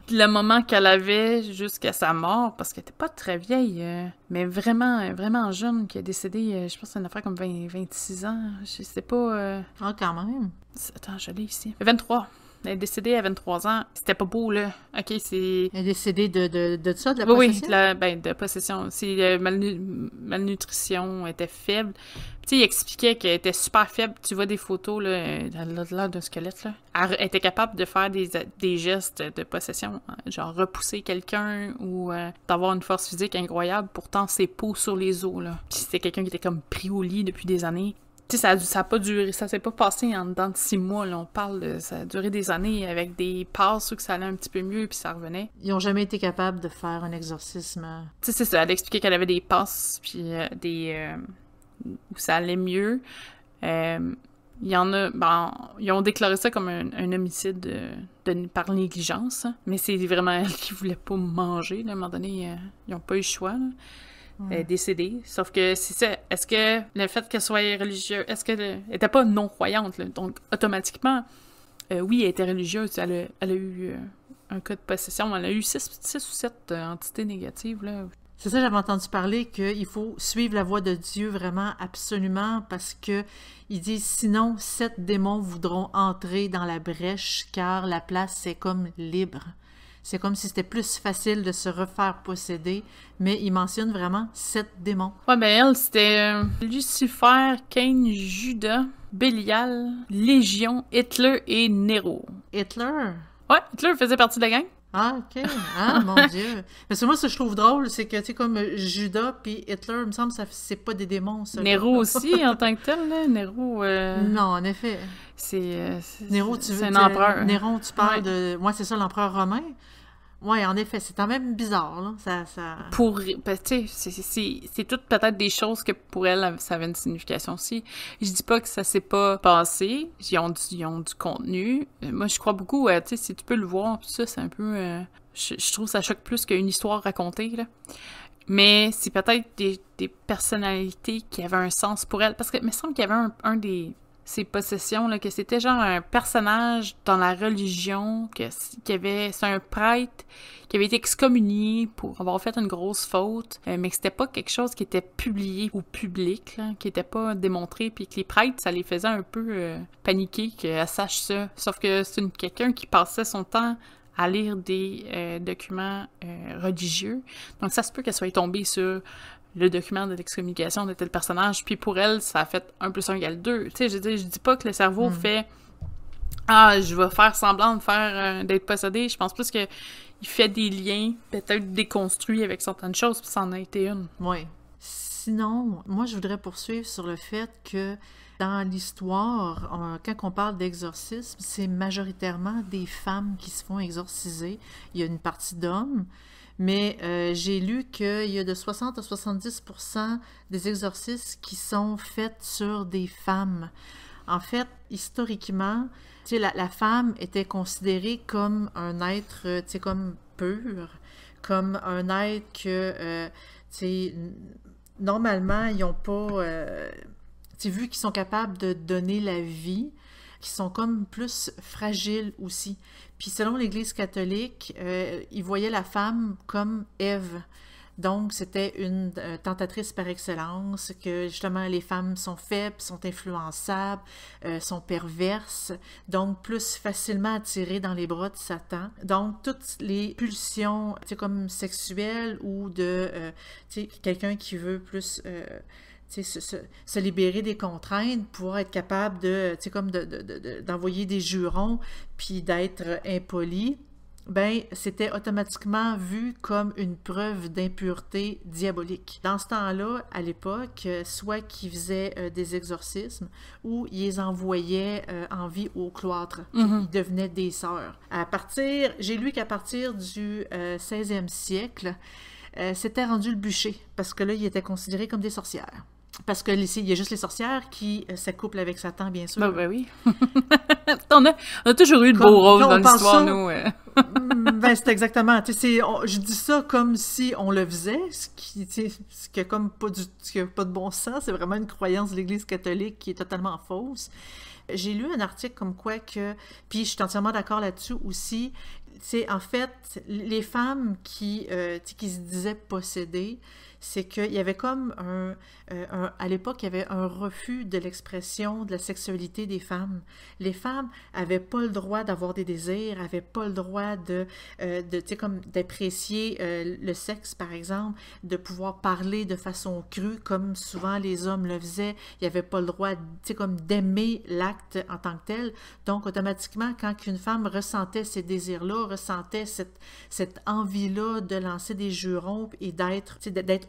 Le moment qu'elle avait jusqu'à sa mort, parce qu'elle était pas très vieille, mais vraiment, vraiment jeune, qui a décédé, je pense que c'est une affaire comme 26 ans. Je sais pas... Ah, quand même. Attends, je l'ai ici. 23. Elle est décédée à 23 ans. C'était pas beau, là. OK, c'est... Elle est décédée de ça, de la Oui, possession? de possession. C'est malnutrition, elle était faible. Tu sais, il expliquait qu'elle était super faible. Tu vois des photos, là, elle a l'air d'un squelette, là. Elle était capable de faire des gestes de possession, genre repousser quelqu'un ou d'avoir une force physique incroyable. Pourtant, c'est peau sur les os, là. Puis c'était quelqu'un qui était comme pris au lit depuis des années. Tu sais, ça a pas duré, ça s'est pas passé en dedans de 6 mois, là, on parle de, ça a duré des années avec des passes où que ça allait un petit peu mieux puis ça revenait. Ils ont jamais été capables de faire un exorcisme. Tu sais, c'est ça, elle expliquait qu'elle avait des passes puis où ça allait mieux. Il y en a, ils ont déclaré ça comme un homicide par négligence, hein. Mais c'est vraiment elle qui voulait pas manger, là, à un moment donné, ils ont pas eu le choix, là. Elle est décédée. Sauf que c'est ça. Est-ce que le fait qu'elle soit religieuse, est-ce qu'elle était pas non-croyante, là? Donc, automatiquement, oui, elle était religieuse. Elle a eu un cas de possession. Elle a eu 6 ou 7 entités négatives, là. C'est ça, j'avais entendu parler qu'il faut suivre la voie de Dieu vraiment absolument parce que ils disent sinon 7 démons voudront entrer dans la brèche car la place c'est comme libre. C'est comme si c'était plus facile de se refaire posséder, mais il mentionne vraiment 7 démons. Ouais, ben elle, c'était Lucifer, Cain, Judas, Bélial, Légion, Hitler et Nero. Hitler? Ouais, Hitler faisait partie de la gang. Ah, OK. Ah, mon Dieu. Parce que moi, ce que je trouve drôle, c'est que, tu sais, comme Judas puis Hitler, il me semble que c'est pas des démons, ça. Nero aussi, en tant que tel, là. Nero... Non, en effet. Nero, c'est un empereur. Néron, tu parles de... Ouais, c'est ça, l'empereur romain. Ouais, en effet, c'est quand même bizarre, là. Ça... Pour... Ben, tu sais, c'est toutes peut-être des choses que pour elle, ça avait une signification aussi. Je dis pas que ça s'est pas passé. Ils ont du contenu. Moi, je crois beaucoup, tu sais, si tu peux le voir, pis ça, c'est un peu... je trouve que ça choque plus qu'une histoire racontée, là. Mais c'est peut-être des personnalités qui avaient un sens pour elle. Parce que il me semble qu'il y avait un des... ces possessions, là, que c'était genre un personnage dans la religion, c'est un prêtre qui avait été excommunié pour avoir fait une grosse faute, mais que c'était pas quelque chose qui était publié au public, là, qui était pas démontré, puis que les prêtres, ça les faisait un peu paniquer qu'elle sache ça. Sauf que c'est quelqu'un qui passait son temps à lire des documents religieux. Donc ça se peut qu'elle soit tombée sur le document de l'excommunication de tel personnage, puis pour elle, ça a fait 1 + 1 = 2. Tu sais, je dis pas que le cerveau fait « Ah, je vais faire semblant d'être possédé ». Je pense plus que il fait des liens, peut-être déconstruits avec certaines choses, puis ça en a été une. Oui. Sinon, moi, je voudrais poursuivre sur le fait que dans l'histoire, quand on parle d'exorcisme, c'est majoritairement des femmes qui se font exorciser. Il y a une partie d'hommes, mais j'ai lu qu'il y a de 60 à 70% des exorcismes qui sont faits sur des femmes. En fait, historiquement, tu sais, la femme était considérée comme un être, tu sais, comme pur, comme un être que, tu sais, normalement, ils n'ont pas, tu sais, vu qu'ils sont capables de donner la vie, qui sont comme plus fragiles aussi. Puis selon l'Église catholique, ils voyaient la femme comme Ève. Donc, c'était une tentatrice par excellence, que justement les femmes sont faibles, sont influençables, sont perverses, donc plus facilement attirées dans les bras de Satan. Donc, toutes les pulsions, tu sais, comme sexuelles ou de, tu sais, quelqu'un qui veut plus... se libérer des contraintes, pouvoir être capable de, tu sais, comme d'envoyer des jurons, puis d'être impoli, ben c'était automatiquement vu comme une preuve d'impureté diabolique. Dans ce temps-là, à l'époque, soit qu'ils faisaient des exorcismes ou ils les envoyaient en vie au cloître. Ils devenaient des sœurs. J'ai lu qu'à partir du 16e siècle, c'était rendu le bûcher, parce que là, ils étaient considérés comme des sorcières. Parce que il y a juste les sorcières qui s'accouplent avec Satan, bien sûr. Ben oui. on a toujours eu de beaux rôles dans l'histoire, nous. Ben, c'est exactement. Je dis ça comme si on le faisait, ce qui a comme pas de bon sens. C'est vraiment une croyance de l'Église catholique qui est totalement fausse. J'ai lu un article comme quoi que, puis je suis entièrement d'accord là-dessus aussi, c'est en fait les femmes qui se disaient possédées, c'est qu'il y avait comme à l'époque, il y avait un refus de l'expression de la sexualité des femmes. Les femmes n'avaient pas le droit d'avoir des désirs, n'avaient pas le droit tu sais, comme d'apprécier le sexe, par exemple, de pouvoir parler de façon crue, comme souvent les hommes le faisaient. Il n'y avait pas le droit, tu sais, comme d'aimer l'acte en tant que tel. Donc, automatiquement, quand une femme ressentait ces désirs-là, ressentait cette envie-là de lancer des jurons et d'être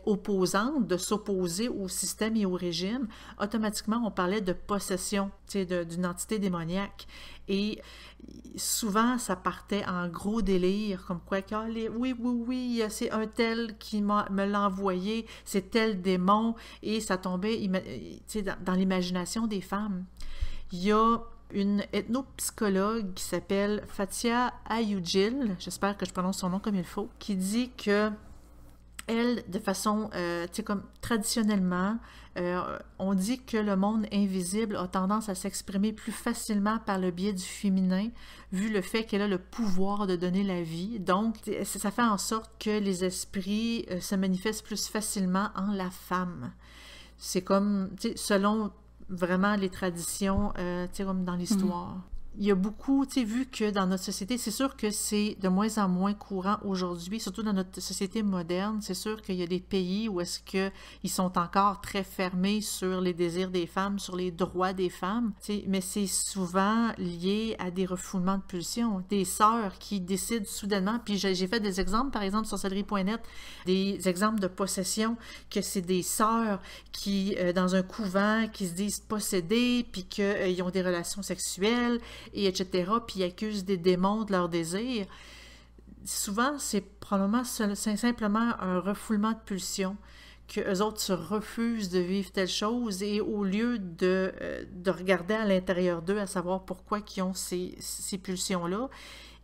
opposante, de s'opposer au système et au régime, automatiquement, on parlait de possession, d'une entité démoniaque. Et souvent, ça partait en gros délire, comme quoi, oui, c'est un tel qui me l'a envoyé, c'est tel démon, et ça tombait dans l'imagination des femmes. Il y a une ethnopsychologue qui s'appelle Fatia Ayugil, j'espère que je prononce son nom comme il faut, qui dit que elle, de façon, comme traditionnellement, on dit que le monde invisible a tendance à s'exprimer plus facilement par le biais du féminin, vu le fait qu'elle a le pouvoir de donner la vie. Donc, ça fait en sorte que les esprits se manifestent plus facilement en la femme. C'est comme, selon vraiment les traditions, comme dans l'histoire. Il y a beaucoup, vu que dans notre société, c'est sûr que c'est de moins en moins courant aujourd'hui, surtout dans notre société moderne. C'est sûr qu'il y a des pays où est-ce qu'ils sont encore très fermés sur les désirs des femmes, sur les droits des femmes, mais c'est souvent lié à des refoulements de pulsions, des sœurs qui décident soudainement, puis j'ai fait des exemples, par exemple, sur sorcellerie.net, des exemples de possession, que c'est des sœurs qui, dans un couvent, qui se disent possédées, puis qu'ils ont des relations sexuelles, et etc., puis ils accusent des démons de leurs désirs. Souvent, c'est probablement simplement un refoulement de pulsion, qu'eux autres se refusent de vivre telle chose, et au lieu de regarder à l'intérieur d'eux, à savoir pourquoi ils ont ces pulsions-là,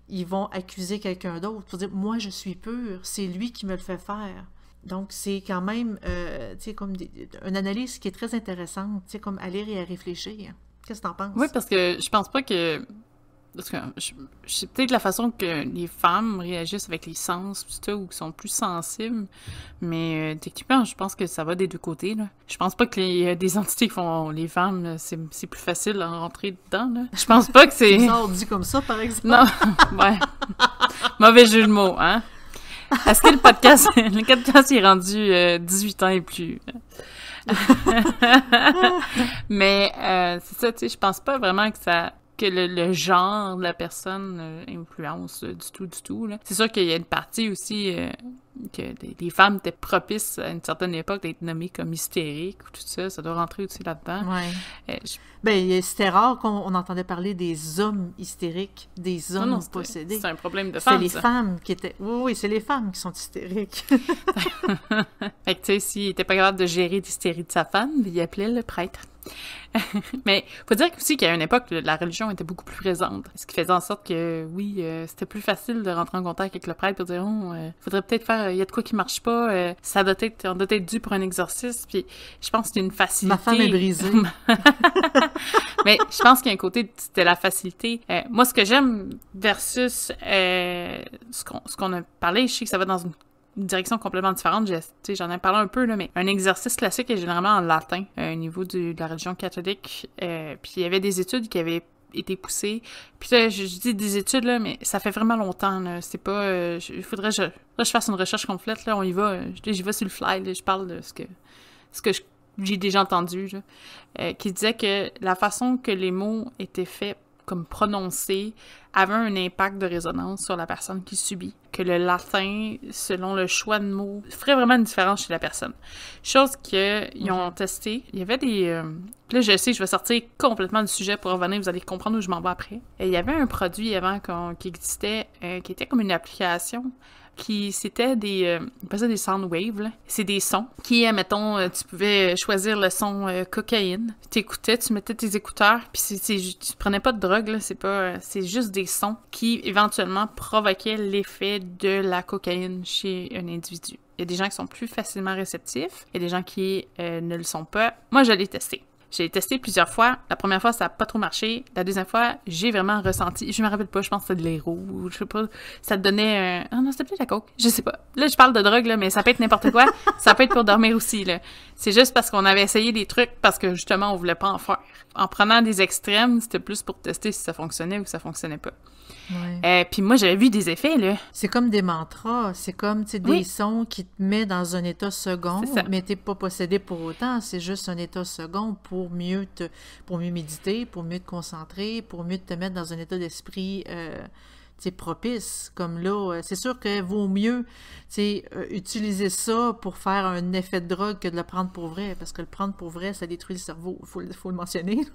ils vont accuser quelqu'un d'autre pour dire « moi, je suis pure, c'est lui qui me le fait faire ». Donc, c'est quand même comme une analyse qui est très intéressante, comme à lire et à réfléchir. Qu'est-ce que t'en penses? Oui, parce que je pense pas que... Parce que c'est peut-être la façon que les femmes réagissent avec les sens, tout ça, ou qui sont plus sensibles, mais techniquement, je pense que ça va des deux côtés, là. Je pense pas que des entités qui font les femmes, là, c'est plus facile à rentrer dedans, là. Je pense pas que c'est... C'est bizarre dit comme ça, par exemple. Non, ouais. Mauvais jeu de mots, hein? Est-ce que le podcast est rendu 18 ans et plus? Mais c'est ça, tu sais, je pense pas vraiment que le genre de la personne influence du tout, là. C'est sûr qu'il y a une partie aussi que les femmes étaient propices à une certaine époque d'être nommées comme hystériques ou tout ça, ça doit rentrer aussi là-dedans. Ouais. C'était rare qu'on entendait parler des hommes hystériques, des hommes possédés. C'est un problème de femmes, c'est les femmes qui étaient... Oui, c'est les femmes qui sont hystériques. Fait que, tu sais, s'il était pas capable de gérer l'hystérie de sa femme, il appelait le prêtre. Mais faut dire aussi qu'à une époque, la religion était beaucoup plus présente. Ce qui faisait en sorte que, oui, c'était plus facile de rentrer en contact avec le prêtre pour dire « Oh, faudrait peut-être faire... Il y a de quoi qui marche pas. On doit être dû pour un exorcisme. » Puis je pense que c'est une facilité. Ma femme est brisée. Mais je pense qu'il y a un côté de la facilité. Moi, ce que j'aime versus ce qu'on a parlé, je sais que ça va dans une direction complètement différente. J'en ai parlé un peu, là, mais un exercice classique est généralement en latin au niveau de la religion catholique. Puis il y avait des études qui avaient été poussées. Puis là, je dis des études, là, mais ça fait vraiment longtemps. Là. C'est pas... il faudrait que je fasse une recherche complète. Là, on y va. J'y vais sur le fly. Là, je parle de ce que j'ai déjà entendu, là, qui disait que la façon que les mots étaient faits comme prononcés avait un impact de résonance sur la personne qui subit, que le latin, selon le choix de mots, ferait vraiment une différence chez la personne. Chose qu'ils ont testé. Il y avait des... là, je sais, je vais sortir complètement du sujet pour revenir, vous allez comprendre où je m'en vais après. Et il y avait un produit avant qui existait, qui était comme une application c'était on appelait ça des sound waves, là. C'est des sons qui, admettons, tu pouvais choisir le son cocaïne. T'écoutais, tu mettais tes écouteurs, puis tu prenais pas de drogue, là, c'est juste des sons qui, éventuellement, provoquaient l'effet de la cocaïne chez un individu. Il y a des gens qui sont plus facilement réceptifs, il y a des gens qui ne le sont pas. Moi, je l'ai testé. J'ai testé plusieurs fois. La première fois, ça n'a pas trop marché. La deuxième fois, j'ai vraiment ressenti... Je me rappelle pas, je pense que c'était de l'héros, ou je sais pas. Ça te donnait... Ah non, c'était peut-être la coke. Je sais pas. Là, je parle de drogue, là, mais ça peut être n'importe quoi. Ça peut être pour dormir aussi, là. C'est juste parce qu'on avait essayé des trucs parce que, justement, on voulait pas en faire. En prenant des extrêmes, c'était plus pour tester si ça fonctionnait ou si ça fonctionnait pas. Ouais. Puis moi, j'avais vu des effets, là. C'est comme des mantras, c'est comme des sons qui te mettent dans un état second, mais t'es pas possédé pour autant, c'est juste un état second pour mieux méditer, pour mieux te concentrer, pour mieux te mettre dans un état d'esprit propice. Comme là, c'est sûr que vaut mieux utiliser ça pour faire un effet de drogue que de le prendre pour vrai, parce que le prendre pour vrai, ça détruit le cerveau, faut le mentionner.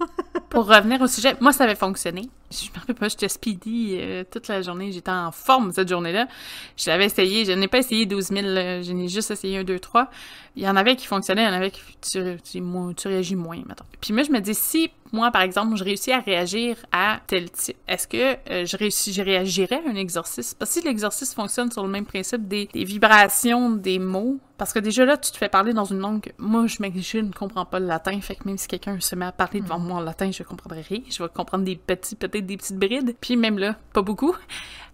Pour revenir au sujet, moi, ça avait fonctionné. Je me rappelle pas, j'étais speedy toute la journée. J'étais en forme cette journée-là. Je l'avais essayé. Je n'ai pas essayé 12 000. Je n'ai juste essayé 1, 2, 3. Il y en avait qui fonctionnaient, il y en avait qui tu réagis moins, mettons. Puis moi, je me dis, si moi, par exemple, je réussis à réagir à tel type, est-ce que je réagirais à un exorcisme? Parce que si l'exorcisme fonctionne sur le même principe des vibrations des mots, parce que déjà là, tu te fais parler dans une langue... Moi, je ne comprends pas le latin, fait que même si quelqu'un se met à parler devant moi en latin, je comprendrai rien. Je vais comprendre peut-être des petites brides. Puis même là, pas beaucoup.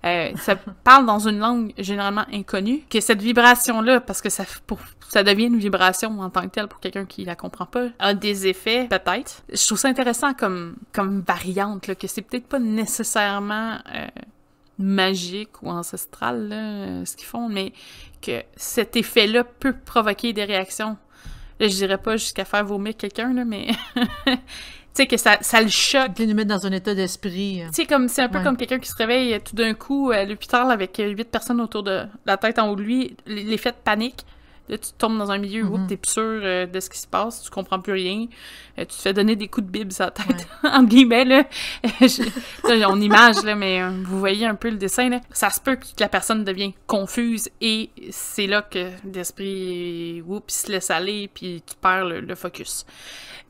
Ça parle dans une langue généralement inconnue, que cette vibration-là, parce que ça devient une vibration en tant que telle pour quelqu'un qui la comprend pas, a des effets, peut-être. Je trouve ça intéressant comme variante, là, que c'est peut-être pas nécessairement... magique ou ancestral, là, ce qu'ils font, mais que cet effet-là peut provoquer des réactions. Là, je dirais pas jusqu'à faire vomir quelqu'un, là, mais... tu sais, que ça le choque. Nous mettre dans un état d'esprit. Tu sais, c'est un peu comme quelqu'un qui se réveille tout d'un coup à l'hôpital avec 8 personnes autour de la tête en haut de lui, l'effet de panique. Là, tu tombes dans un milieu où t'es plus sûr de ce qui se passe, tu comprends plus rien, tu te fais donner des coups de bible sur la tête, entre guillemets, là. Là, on image, là, mais vous voyez un peu le dessin, là. Ça se peut que la personne devienne confuse et c'est là que l'esprit, se laisse aller puis tu perds le focus.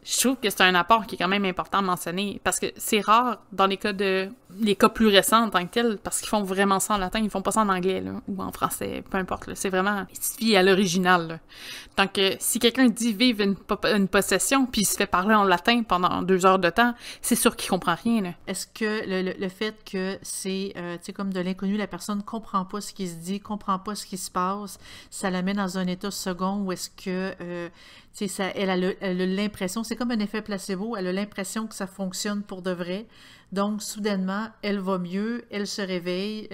Je trouve que c'est un apport qui est quand même important à mentionner, parce que c'est rare dans les cas plus récents en tant que tels, parce qu'ils font vraiment ça en latin, ils font pas ça en anglais, là, ou en français, peu importe, là. C'est vraiment, il se fie à l'original, là. Donc, si quelqu'un dit vivre une possession, puis il se fait parler en latin pendant 2 heures de temps, c'est sûr qu'il comprend rien, là. Est-ce que le fait que c'est, tu sais, comme de l'inconnu, la personne comprend pas ce qui se dit, comprend pas ce qui se passe, ça la met dans un état second, ou est-ce que, tu sais, elle a l'impression, c'est comme un effet placebo, elle a l'impression que ça fonctionne pour de vrai. Donc, soudainement, elle va mieux, elle se réveille,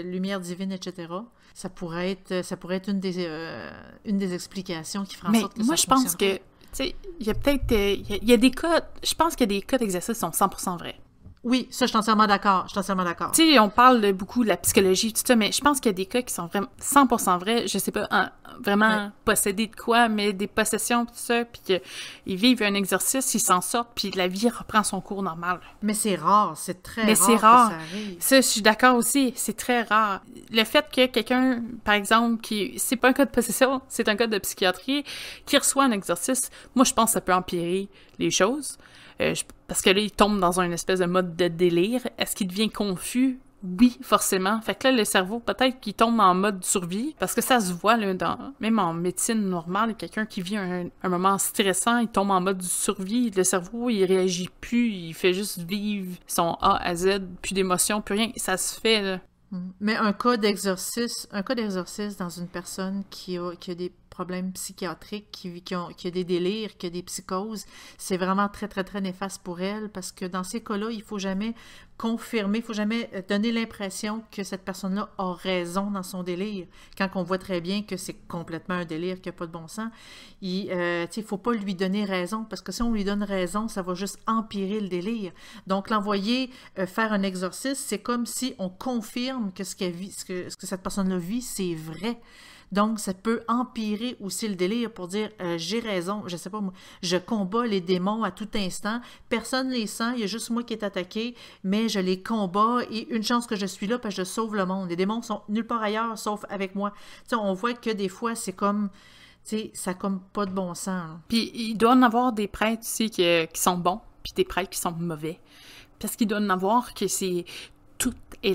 lumière divine, etc. Ça pourrait être une des explications qui fera en sorte que ça fonctionne. Mais moi, je pense que, tu sais, il y a peut-être... Il y a des cas... Je pense qu'il y a des cas d'exercice qui sont 100% vrais. Oui, ça, je suis entièrement d'accord. Tu sais, on parle beaucoup de la psychologie, tout ça, mais je pense qu'il y a des cas qui sont vraiment 100% vrais. Je sais pas, vraiment possédés de quoi, mais des possessions, tout ça, puis qu'ils vivent un exercice, ils s'en sortent, puis la vie reprend son cours normal. Mais c'est rare, c'est très rare. Mais c'est rare. Que ça arrive. Ça, je suis d'accord aussi, c'est très rare. Le fait que quelqu'un, par exemple, c'est pas un cas de possession, c'est un cas de psychiatrie, qui reçoit un exercice, moi, je pense que ça peut empirer les choses. Parce que là, il tombe dans une espèce de mode de délire. Est-ce qu'il devient confus? Oui, forcément. Fait que là, le cerveau, peut-être qu'il tombe en mode survie, parce que ça se voit, là, même en médecine normale, quelqu'un qui vit un moment stressant, il tombe en mode survie, le cerveau, il réagit plus, il fait juste vivre son A à Z, plus d'émotions, plus rien. Ça se fait, là. Mais un cas d'exorcisme dans une personne qui a des problèmes psychiatriques, qui a des délires, qui a des psychoses, c'est vraiment très, très, très néfaste pour elle, parce que dans ces cas-là, il faut jamais confirmer, il faut jamais donner l'impression que cette personne-là a raison dans son délire, quand on voit très bien que c'est complètement un délire, qu'il n'y a pas de bon sens. Il faut pas lui donner raison, parce que si on lui donne raison, ça va juste empirer le délire. Donc, l'envoyer faire un exorcisme, c'est comme si on confirme que ce que cette personne-là vit, c'est vrai. Donc, ça peut empirer aussi le délire pour dire j'ai raison, je sais pas moi, je combats les démons à tout instant, personne les sent, il y a juste moi qui est attaqué, mais je les combats et une chance que je suis là parce que je sauve le monde. Les démons sont nulle part ailleurs sauf avec moi. Tu sais, on voit que des fois, c'est comme, tu sais, ça a comme pas de bon sens. Là. Puis, il doit en avoir des prêtres aussi qui sont bons, puis des prêtres qui sont mauvais. Parce qu'il doit en avoir que c'est tout et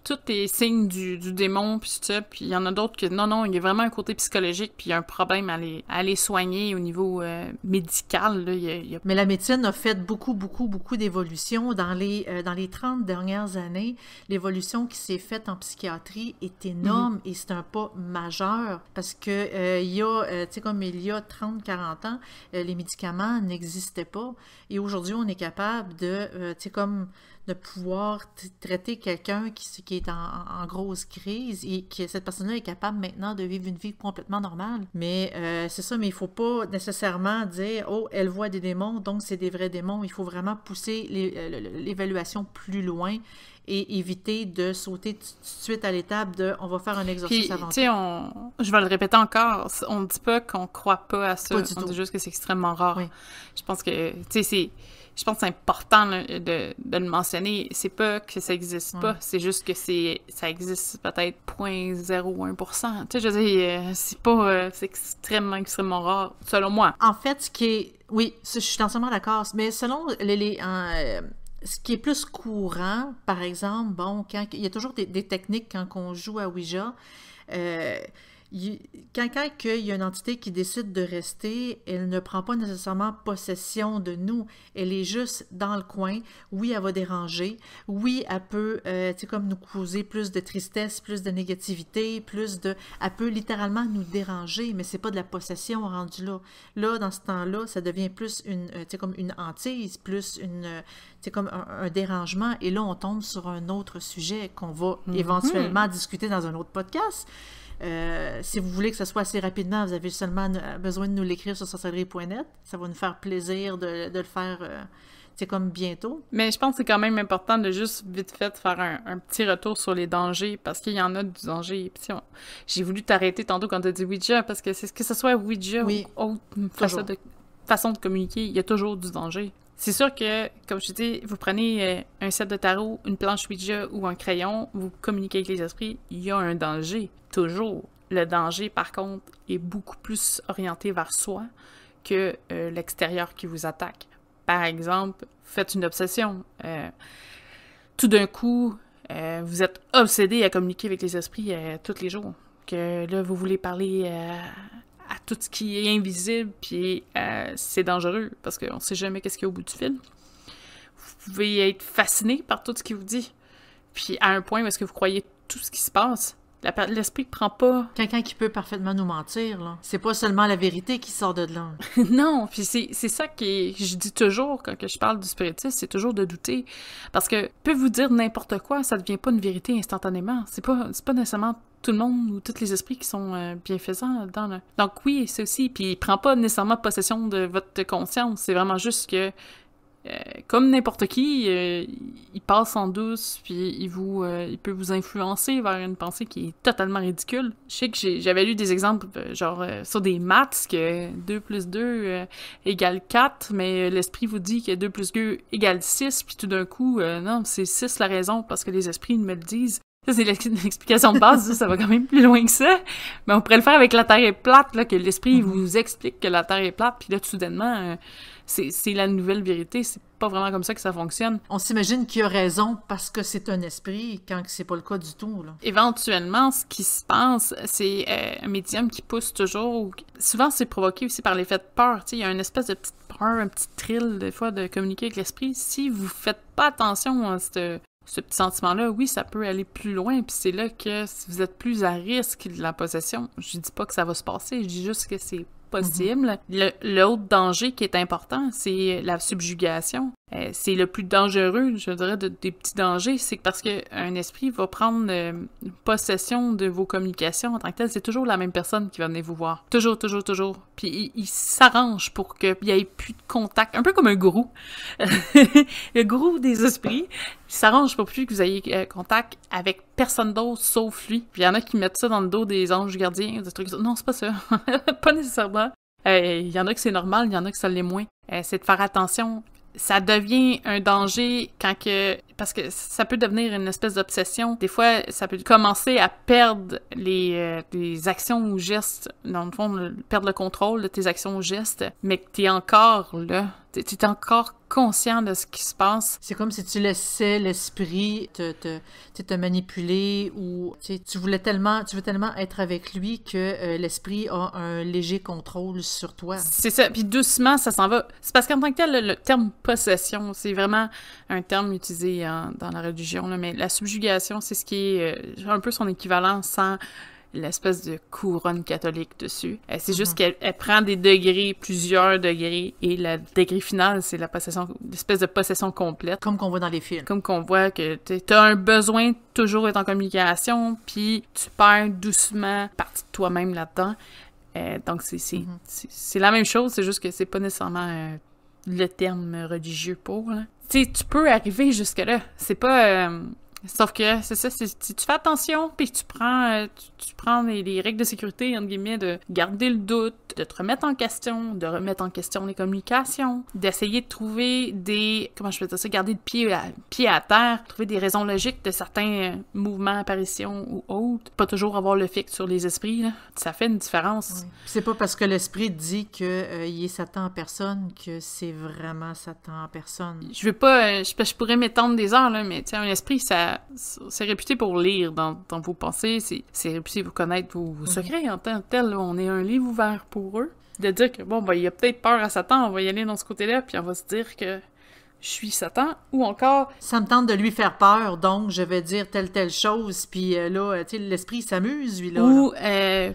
tout est signe du démon, puis tout ça, puis il y en a d'autres que non, il y a vraiment un côté psychologique, puis il y a un problème à les soigner au niveau médical, là, Mais la médecine a fait beaucoup d'évolutions. Dans les 30 dernières années, l'évolution qui s'est faite en psychiatrie est énorme et c'est un pas majeur parce que il y a, tu sais, comme il y a 30-40 ans, les médicaments n'existaient pas et aujourd'hui, on est capable de, tu sais, comme de pouvoir traiter quelqu'un qui est en grosse crise et que cette personne-là est capable maintenant de vivre une vie complètement normale. Mais c'est ça, mais il faut pas nécessairement dire « Oh, elle voit des démons, donc c'est des vrais démons ». Il faut vraiment pousser l'évaluation plus loin et éviter de sauter tout de suite à l'étape de « On va faire un exorcisme avant ». Tu sais, je vais le répéter encore, on ne dit pas qu'on croit pas à ça, pas du on tout. dit juste que c'est extrêmement rare. Oui. Je pense que, tu sais, je pense que c'est important là, de le mentionner. C'est pas que ça existe pas, c'est juste que ça existe peut-être 0.01%. Tu sais, je veux dire, c'est pas... c'est extrêmement rare, selon moi. En fait, ce qui est... Oui, je suis entièrement d'accord, mais selon ce qui est plus courant, par exemple, bon, quand il y a toujours des techniques quand on joue à Ouija, quand il y a une entité qui décide de rester, elle ne prend pas nécessairement possession de nous. Elle est juste dans le coin. Oui, elle va déranger. Oui, elle peut, tu sais, comme nous causer plus de tristesse, plus de négativité, elle peut littéralement nous déranger, mais c'est pas de la possession rendue là. Là, dans ce temps-là, ça devient plus tu sais, comme une hantise, plus c'est comme un dérangement. Et là, on tombe sur un autre sujet qu'on va éventuellement discuter dans un autre podcast. Si vous voulez que ce soit assez rapidement, vous avez seulement besoin de nous l'écrire sur sorcellerie.net. Ça va nous faire plaisir de le faire, c'est comme bientôt. Mais je pense que c'est quand même important de juste vite fait faire un petit retour sur les dangers, parce qu'il y en a du danger. Puis, j'ai voulu t'arrêter tantôt quand tu as dit Ouija, parce que c'est ce que ce soit Ouija ou autre façon de communiquer, il y a toujours du danger. C'est sûr que, comme je dis, vous prenez un set de tarot, une planche Ouija ou un crayon, vous communiquez avec les esprits, il y a un danger, toujours. Le danger, par contre, est beaucoup plus orienté vers soi que l'extérieur qui vous attaque. Par exemple, faites une obsession. Tout d'un coup, vous êtes obsédé à communiquer avec les esprits tous les jours. Que là, vous voulez parler à tout ce qui est invisible, puis c'est dangereux, parce qu'on sait jamais qu'est-ce qu'il y a au bout du fil. Vous pouvez être fasciné par tout ce qu'il vous dit, puis à un point où est-ce que vous croyez tout ce qui se passe. L'esprit ne prend pas... Quelqu'un qui peut parfaitement nous mentir, là. C'est pas seulement la vérité qui sort de là. Non, puis c'est ça je dis toujours quand je parle du spiritisme, c'est toujours de douter. Parce que peut vous dire n'importe quoi, ça devient pas une vérité instantanément. C'est pas nécessairement tout le monde ou tous les esprits qui sont bienfaisants là-dedans. Là. Donc oui, c'est aussi. Puis il prend pas nécessairement possession de votre conscience. C'est vraiment juste que comme n'importe qui, il passe en douce, puis il peut vous influencer vers une pensée qui est totalement ridicule. Je sais que j'avais lu des exemples, genre sur des maths, que 2 plus 2 égale 4, mais l'esprit vous dit que 2 plus 2 égale 6, puis tout d'un coup, non, c'est 6 la raison, parce que les esprits me le disent. Ça, c'est l'explication de base, ça va quand même plus loin que ça. Mais on pourrait le faire avec la Terre est plate, là, que l'esprit vous explique que la Terre est plate, puis là, tout soudainement, c'est la nouvelle vérité. C'est pas vraiment comme ça que ça fonctionne. On s'imagine qu'il a raison parce que c'est un esprit, quand c'est pas le cas du tout, là. Éventuellement, ce qui se passe, c'est un médium qui pousse toujours. Souvent, c'est provoqué aussi par l'effet de peur. Il y a une espèce de petite peur, un petit thrill, des fois, de communiquer avec l'esprit. Si vous faites pas attention à ce petit sentiment-là, oui, ça peut aller plus loin, puis c'est là que si vous êtes plus à risque de la possession, je dis pas que ça va se passer, je dis juste que c'est possible. L'autre danger qui est important, c'est la subjugation. C'est le plus dangereux, je dirais, des petits dangers, c'est parce qu'un esprit va prendre possession de vos communications en tant que tel. C'est toujours la même personne qui va venir vous voir. Toujours. Puis il s'arrange pour qu'il n'y ait plus de contact. Un peu comme un gourou. Le gourou des esprits, il s'arrange pour plus que vous ayez contact avec personne d'autre sauf lui. Puis il y en a qui mettent ça dans le dos des anges gardiens, des trucs. Non, c'est pas ça. Pas nécessairement. Il y en a que c'est normal, il y en a que ça l'est moins. C'est de faire attention. Ça devient un danger parce que ça peut devenir une espèce d'obsession. Des fois, ça peut commencer à perdre les actions ou gestes, dans le fond, perdre le contrôle de tes actions ou gestes, mais que t'es encore là. T'es encore conscient de ce qui se passe. C'est comme si tu laissais l'esprit te manipuler ou tu veux tellement être avec lui que l'esprit a un léger contrôle sur toi. C'est ça, puis doucement, ça s'en va. C'est parce qu'en tant que tel, le terme possession, c'est vraiment un terme utilisé dans la religion, là, mais la subjugation, c'est ce qui est un peu son équivalent sans l'espèce de couronne catholique dessus. C'est juste qu'elle prend des degrés, plusieurs degrés, et le degré final, c'est la possession, l'espèce de possession complète. Comme qu'on voit dans les films. Comme qu'on voit que t'as un besoin de toujours être en communication, puis tu perds doucement partie de toi-même là-dedans. Donc, c'est la même chose, c'est juste que c'est pas nécessairement le terme religieux pour, là. Tu sais, tu peux arriver jusque-là. C'est pas... sauf que, c'est ça, si tu fais attention, puis tu prends les règles de sécurité, entre guillemets, de garder le doute, de te remettre en question, de remettre en question les communications, d'essayer de trouver comment je peux dire ça, garder le pied à terre, trouver des raisons logiques de certains mouvements, apparitions ou autres. Pas toujours avoir le fixe sur les esprits, là. Ça fait une différence. Oui. C'est pas parce que l'esprit dit qu'il est Satan en personne que c'est vraiment Satan en personne. Je veux pas... je pourrais m'étendre des heures, là, mais tu sais, un esprit, c'est réputé pour lire dans vos pensées, c'est réputé pour connaître vos secrets en tant que tel. Là, on est un livre ouvert pour eux. De dire que, bon, il y a peut-être peur à Satan, on va y aller dans ce côté-là, puis on va se dire que je suis Satan, ou encore... Ça me tente de lui faire peur, donc je vais dire telle chose, puis là, tu sais, l'esprit s'amuse, lui, là. Ou,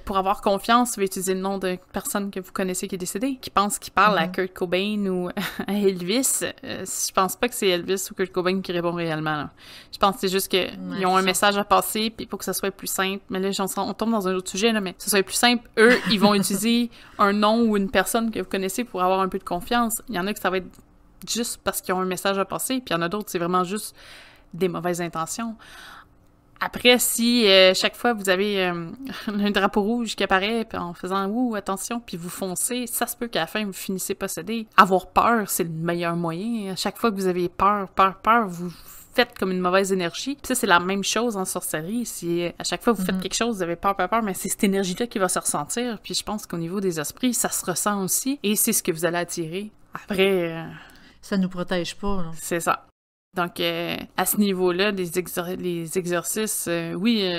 pour avoir confiance, vous utiliser le nom d'une personne que vous connaissez qui est décédée, qui pense qu'il parle à Kurt Cobain ou à Elvis. Je pense pas que c'est Elvis ou Kurt Cobain qui répond réellement, là. Je pense que c'est juste qu'ils ont un message à passer, puis pour que ça soit plus simple. Mais là, on tombe dans un autre sujet, là, mais que ça soit plus simple, eux, ils vont utiliser un nom ou une personne que vous connaissez pour avoir un peu de confiance. Il y en a que ça va être juste parce qu'ils ont un message à passer, puis il y en a d'autres, c'est vraiment juste des mauvaises intentions. Après, si chaque fois vous avez un drapeau rouge qui apparaît, puis en faisant « Ouh, attention », puis vous foncez, ça se peut qu'à la fin, vous finissez possédé. Avoir peur, c'est le meilleur moyen. À chaque fois que vous avez peur, vous faites comme une mauvaise énergie. Puis ça, c'est la même chose en sorcellerie. Si à chaque fois que vous faites quelque chose, vous avez peur, mais c'est cette énergie-là qui va se ressentir. Puis je pense qu'au niveau des esprits, ça se ressent aussi, et c'est ce que vous allez attirer. Après... ça nous protège pas, là. C'est ça. Donc, à ce niveau-là, les exercices, oui,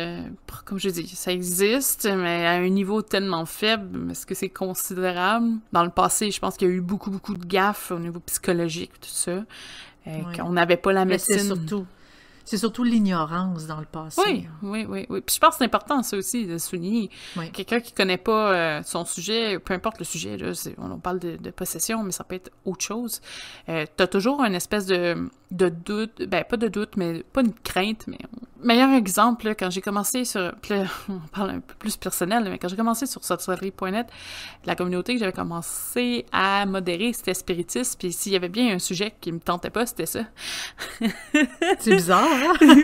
comme je dis, ça existe, mais à un niveau tellement faible, est-ce que c'est considérable? Dans le passé, je pense qu'il y a eu beaucoup de gaffes au niveau psychologique, tout ça, qu'on n'avait pas la médecine. C'est surtout l'ignorance dans le passé. Oui. Puis je pense que c'est important, ça aussi, de souligner. Oui. Quelqu'un qui connaît pas son sujet, peu importe le sujet, là, on parle de possession, mais ça peut être autre chose. T'as toujours une espèce de doute, pas de doute, mais pas une crainte, mais... Meilleur exemple, là, quand j'ai commencé sur... Là, on parle un peu plus personnel, mais quand j'ai commencé sur sorcellerie.net, la communauté que j'avais commencé à modérer, c'était spiritisme, puis s'il y avait bien un sujet qui me tentait pas, c'était ça. C'est bizarre, hein?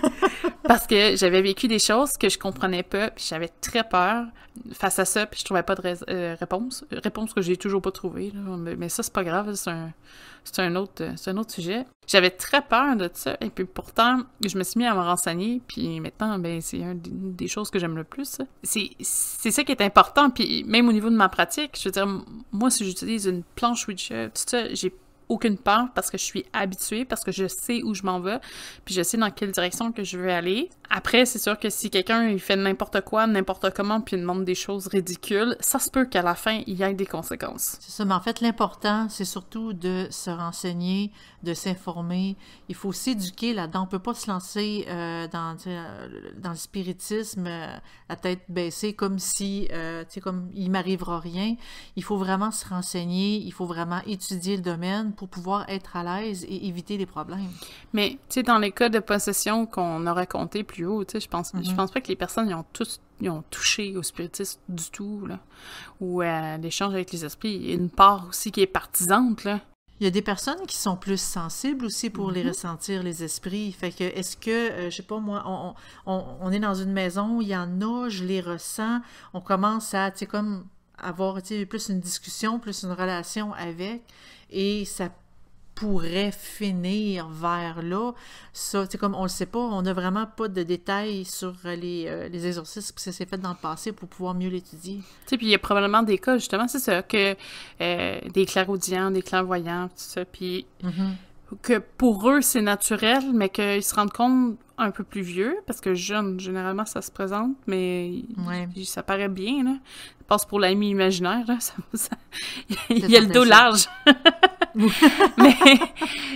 Parce que j'avais vécu des choses que je comprenais pas, puis j'avais très peur face à ça, puis je trouvais pas de réponse. Réponse que j'ai toujours pas trouvée, là. Mais ça, c'est pas grave, c'est un autre sujet. J'avais très peur de ça, et puis pourtant, je me suis mis à me renseigner, puis maintenant, c'est une des choses que j'aime le plus. C'est ça qui est important, puis même au niveau de ma pratique, je veux dire, moi, si j'utilise une planche Ouija, tout ça, j'ai aucune peur parce que je suis habituée, parce que je sais où je m'en vais, puis je sais dans quelle direction que je veux aller. Après, c'est sûr que si quelqu'un il fait n'importe quoi, n'importe comment, puis il demande des choses ridicules, ça se peut qu'à la fin, il y ait des conséquences. C'est ça, mais en fait, l'important, c'est surtout de se renseigner, de s'informer. Il faut s'éduquer là-dedans. On peut pas se lancer dans le spiritisme, la tête baissée, comme si, comme il m'arrivera rien. Il faut vraiment se renseigner, il faut vraiment étudier le domaine pour pouvoir être à l'aise et éviter les problèmes. Mais, tu sais, dans les cas de possession qu'on a raconté plus haut, tu sais, je pense pas que les personnes ils ont touché au spiritisme du tout, là, ou à l'échange avec les esprits. Il y a une part aussi qui est partisante, là. Il y a des personnes qui sont plus sensibles aussi pour les ressentir, les esprits. Fait que, est-ce que, je sais pas, moi, on est dans une maison, il y en a, je les ressens, on commence à, tu sais, comme avoir, tu sais, plus une discussion, plus une relation avec, et ça pourrait finir vers là. Ça, tu sais, comme on le sait pas, on n'a vraiment pas de détails sur les exorcismes que ça s'est fait dans le passé pour pouvoir mieux l'étudier. Tu sais, puis il y a probablement des cas, justement, c'est ça, que des clairaudients, des clairvoyants, tout ça, puis que pour eux, c'est naturel, mais qu'ils se rendent compte un peu plus vieux, parce que jeune, généralement, ça se présente, mais ça paraît bien, là. Ça passe pour l'ami imaginaire, là. Il y a le dos large.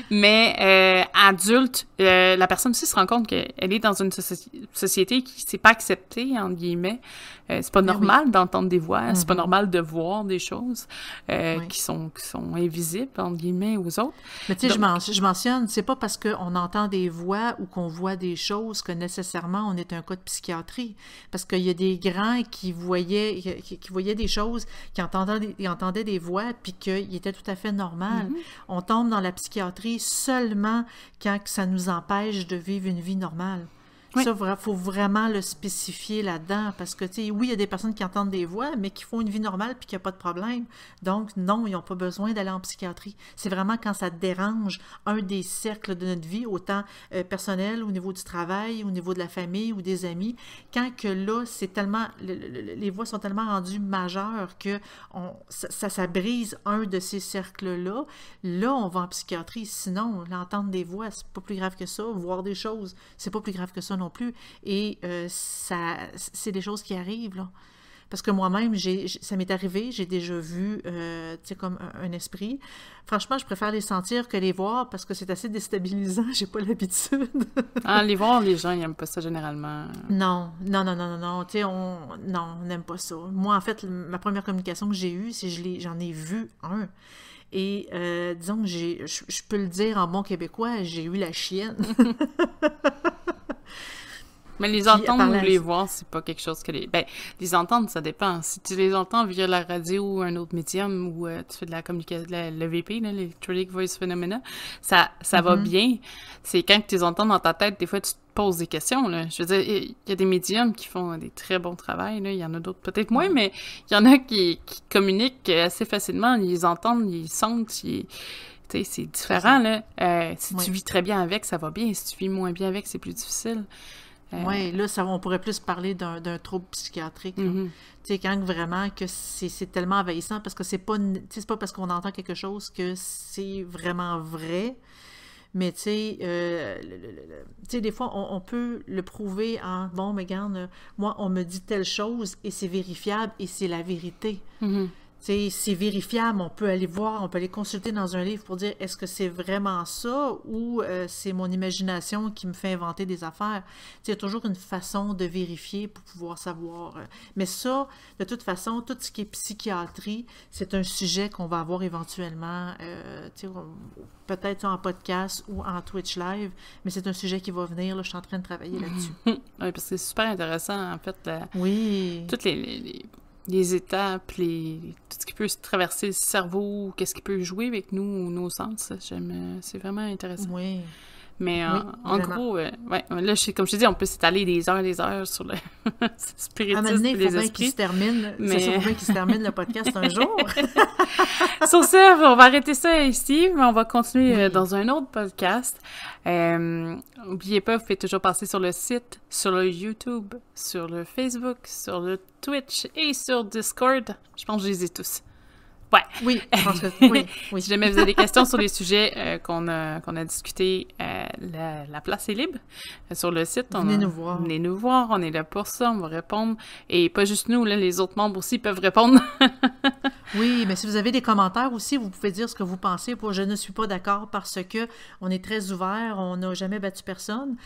mais adulte, la personne aussi se rend compte qu'elle est dans une société qui s'est pas acceptée, entre guillemets. C'est pas normal d'entendre des voix, c'est pas normal de voir des choses qui sont invisibles, entre guillemets, aux autres. Mais tu sais, je mentionne, c'est pas parce qu'on entend des voix ou qu'on voit des choses que nécessairement on est un cas de psychiatrie. Parce qu'il y a des grands qui voyaient des choses, qui entendaient des voix, puis qu'il était tout à fait normal. On tombe dans la psychiatrie seulement quand ça nous empêche de vivre une vie normale. Oui. Ça, il faut vraiment le spécifier là-dedans, parce que, tu sais, oui, il y a des personnes qui entendent des voix, mais qui font une vie normale puis qu'il n'y a pas de problème. Donc, non, ils n'ont pas besoin d'aller en psychiatrie. C'est vraiment quand ça dérange un des cercles de notre vie, autant personnel, au niveau du travail, au niveau de la famille ou des amis, quand que là, c'est tellement, les voix sont tellement rendues majeures que ça brise un de ces cercles-là. Là, on va en psychiatrie. Sinon, l'entendre des voix, c'est pas plus grave que ça. Voir des choses, c'est pas plus grave que ça non plus. Et c'est des choses qui arrivent, là. Parce que moi-même, ça m'est arrivé, j'ai déjà vu, tu sais, comme un esprit. Franchement, je préfère les sentir que les voir parce que c'est assez déstabilisant, j'ai pas l'habitude. Les voir, les gens, ils n'aiment pas ça généralement. Non, tu sais, on n'aime pas ça. Moi, en fait, ma première communication que j'ai eue, c'est j'en ai vu un. Et disons que je peux le dire en bon québécois, j'ai eu la chienne. Mais les entendre ou les voir, c'est pas quelque chose que les entendre, ça dépend. Si tu les entends via la radio ou un autre médium ou tu fais de la communication, le VP, l'Electronic Voice Phenomena, ça va bien. C'est quand tu les entends dans ta tête, des fois, tu te poses des questions, là. Je veux dire, il y a des médiums qui font des très bons travails, là. Il y en a d'autres peut-être moins, mais il y en a qui communiquent assez facilement. Ils les entendent, ils sentent, c'est différent, là. Si tu vis très bien avec, ça va bien. Si tu vis moins bien avec, c'est plus difficile. Oui, là, on pourrait plus parler d'un trouble psychiatrique. Tu sais, quand vraiment que c'est tellement envahissant, parce que c'est pas parce qu'on entend quelque chose que c'est vraiment vrai. Mais tu sais, des fois, on peut le prouver en, bon, mais regarde, moi, on me dit telle chose et c'est vérifiable et c'est la vérité. C'est vérifiable, on peut aller voir, on peut aller consulter dans un livre pour dire est-ce que c'est vraiment ça ou c'est mon imagination qui me fait inventer des affaires. Il y a toujours une façon de vérifier pour pouvoir savoir. Mais ça, de toute façon, tout ce qui est psychiatrie, c'est un sujet qu'on va avoir éventuellement, peut-être en podcast ou en Twitch Live, mais c'est un sujet qui va venir, là, je suis en train de travailler là-dessus. Oui, parce que c'est super intéressant, en fait. Oui. Toutes les étapes, tout ce qui peut se traverser le cerveau, qu'est-ce qui peut jouer avec nous, nos sens, c'est vraiment intéressant. Oui. Mais en gros, là, comme je te dis, on peut s'étaler des heures sur le spiritisme et les esprits. C'est sûr qu'il se termine le podcast un jour. Sur ça, on va arrêter ça ici, mais on va continuer dans un autre podcast. N'oubliez pas, vous pouvez toujours passer sur le site, sur le YouTube, sur le Facebook, sur le Twitch et sur Discord. Je pense que je les ai tous. Ouais. Oui, je pense que oui. Si jamais vous avez des questions sur les sujets qu'on a discutés, la place est libre sur le site. Venez nous voir. Venez nous voir, on est là pour ça, on va répondre. Et pas juste nous, là, les autres membres aussi peuvent répondre. Oui, mais si vous avez des commentaires aussi, vous pouvez dire ce que vous pensez. Je ne suis pas d'accord parce que on est très ouvert, on n'a jamais battu personne.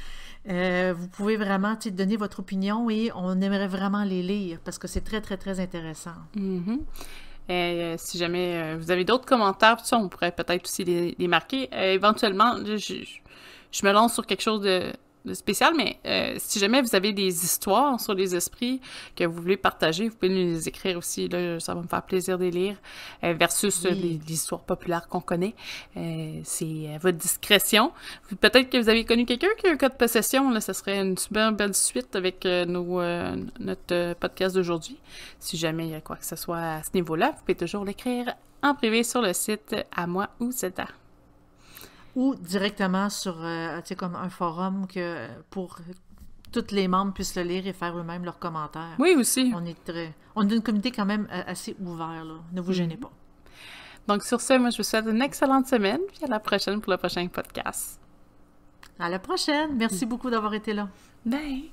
Vous pouvez vraiment donner votre opinion et on aimerait vraiment les lire parce que c'est très, très, très intéressant. Si jamais vous avez d'autres commentaires, tout ça, on pourrait peut-être aussi les marquer. Éventuellement, je me lance sur quelque chose de spécial, mais si jamais vous avez des histoires sur les esprits que vous voulez partager, vous pouvez nous les écrire aussi, là, ça va me faire plaisir de les lire, versus les histoires populaires qu'on connaît. C'est à votre discrétion. Peut-être que vous avez connu quelqu'un qui a un cas de possession, là, ça serait une super belle suite avec notre podcast d'aujourd'hui. Si jamais il y a quoi que ce soit à ce niveau-là, vous pouvez toujours l'écrire en privé sur le site à moi ou Zeta. Ou directement sur comme un forum pour tous les membres puissent le lire et faire eux-mêmes leurs commentaires. Oui, aussi. On est une communauté quand même assez ouverte, là. Ne vous gênez pas. Donc, sur ce, moi, je vous souhaite une excellente semaine, puis à la prochaine pour le prochain podcast. À la prochaine. Merci beaucoup d'avoir été là. Bye!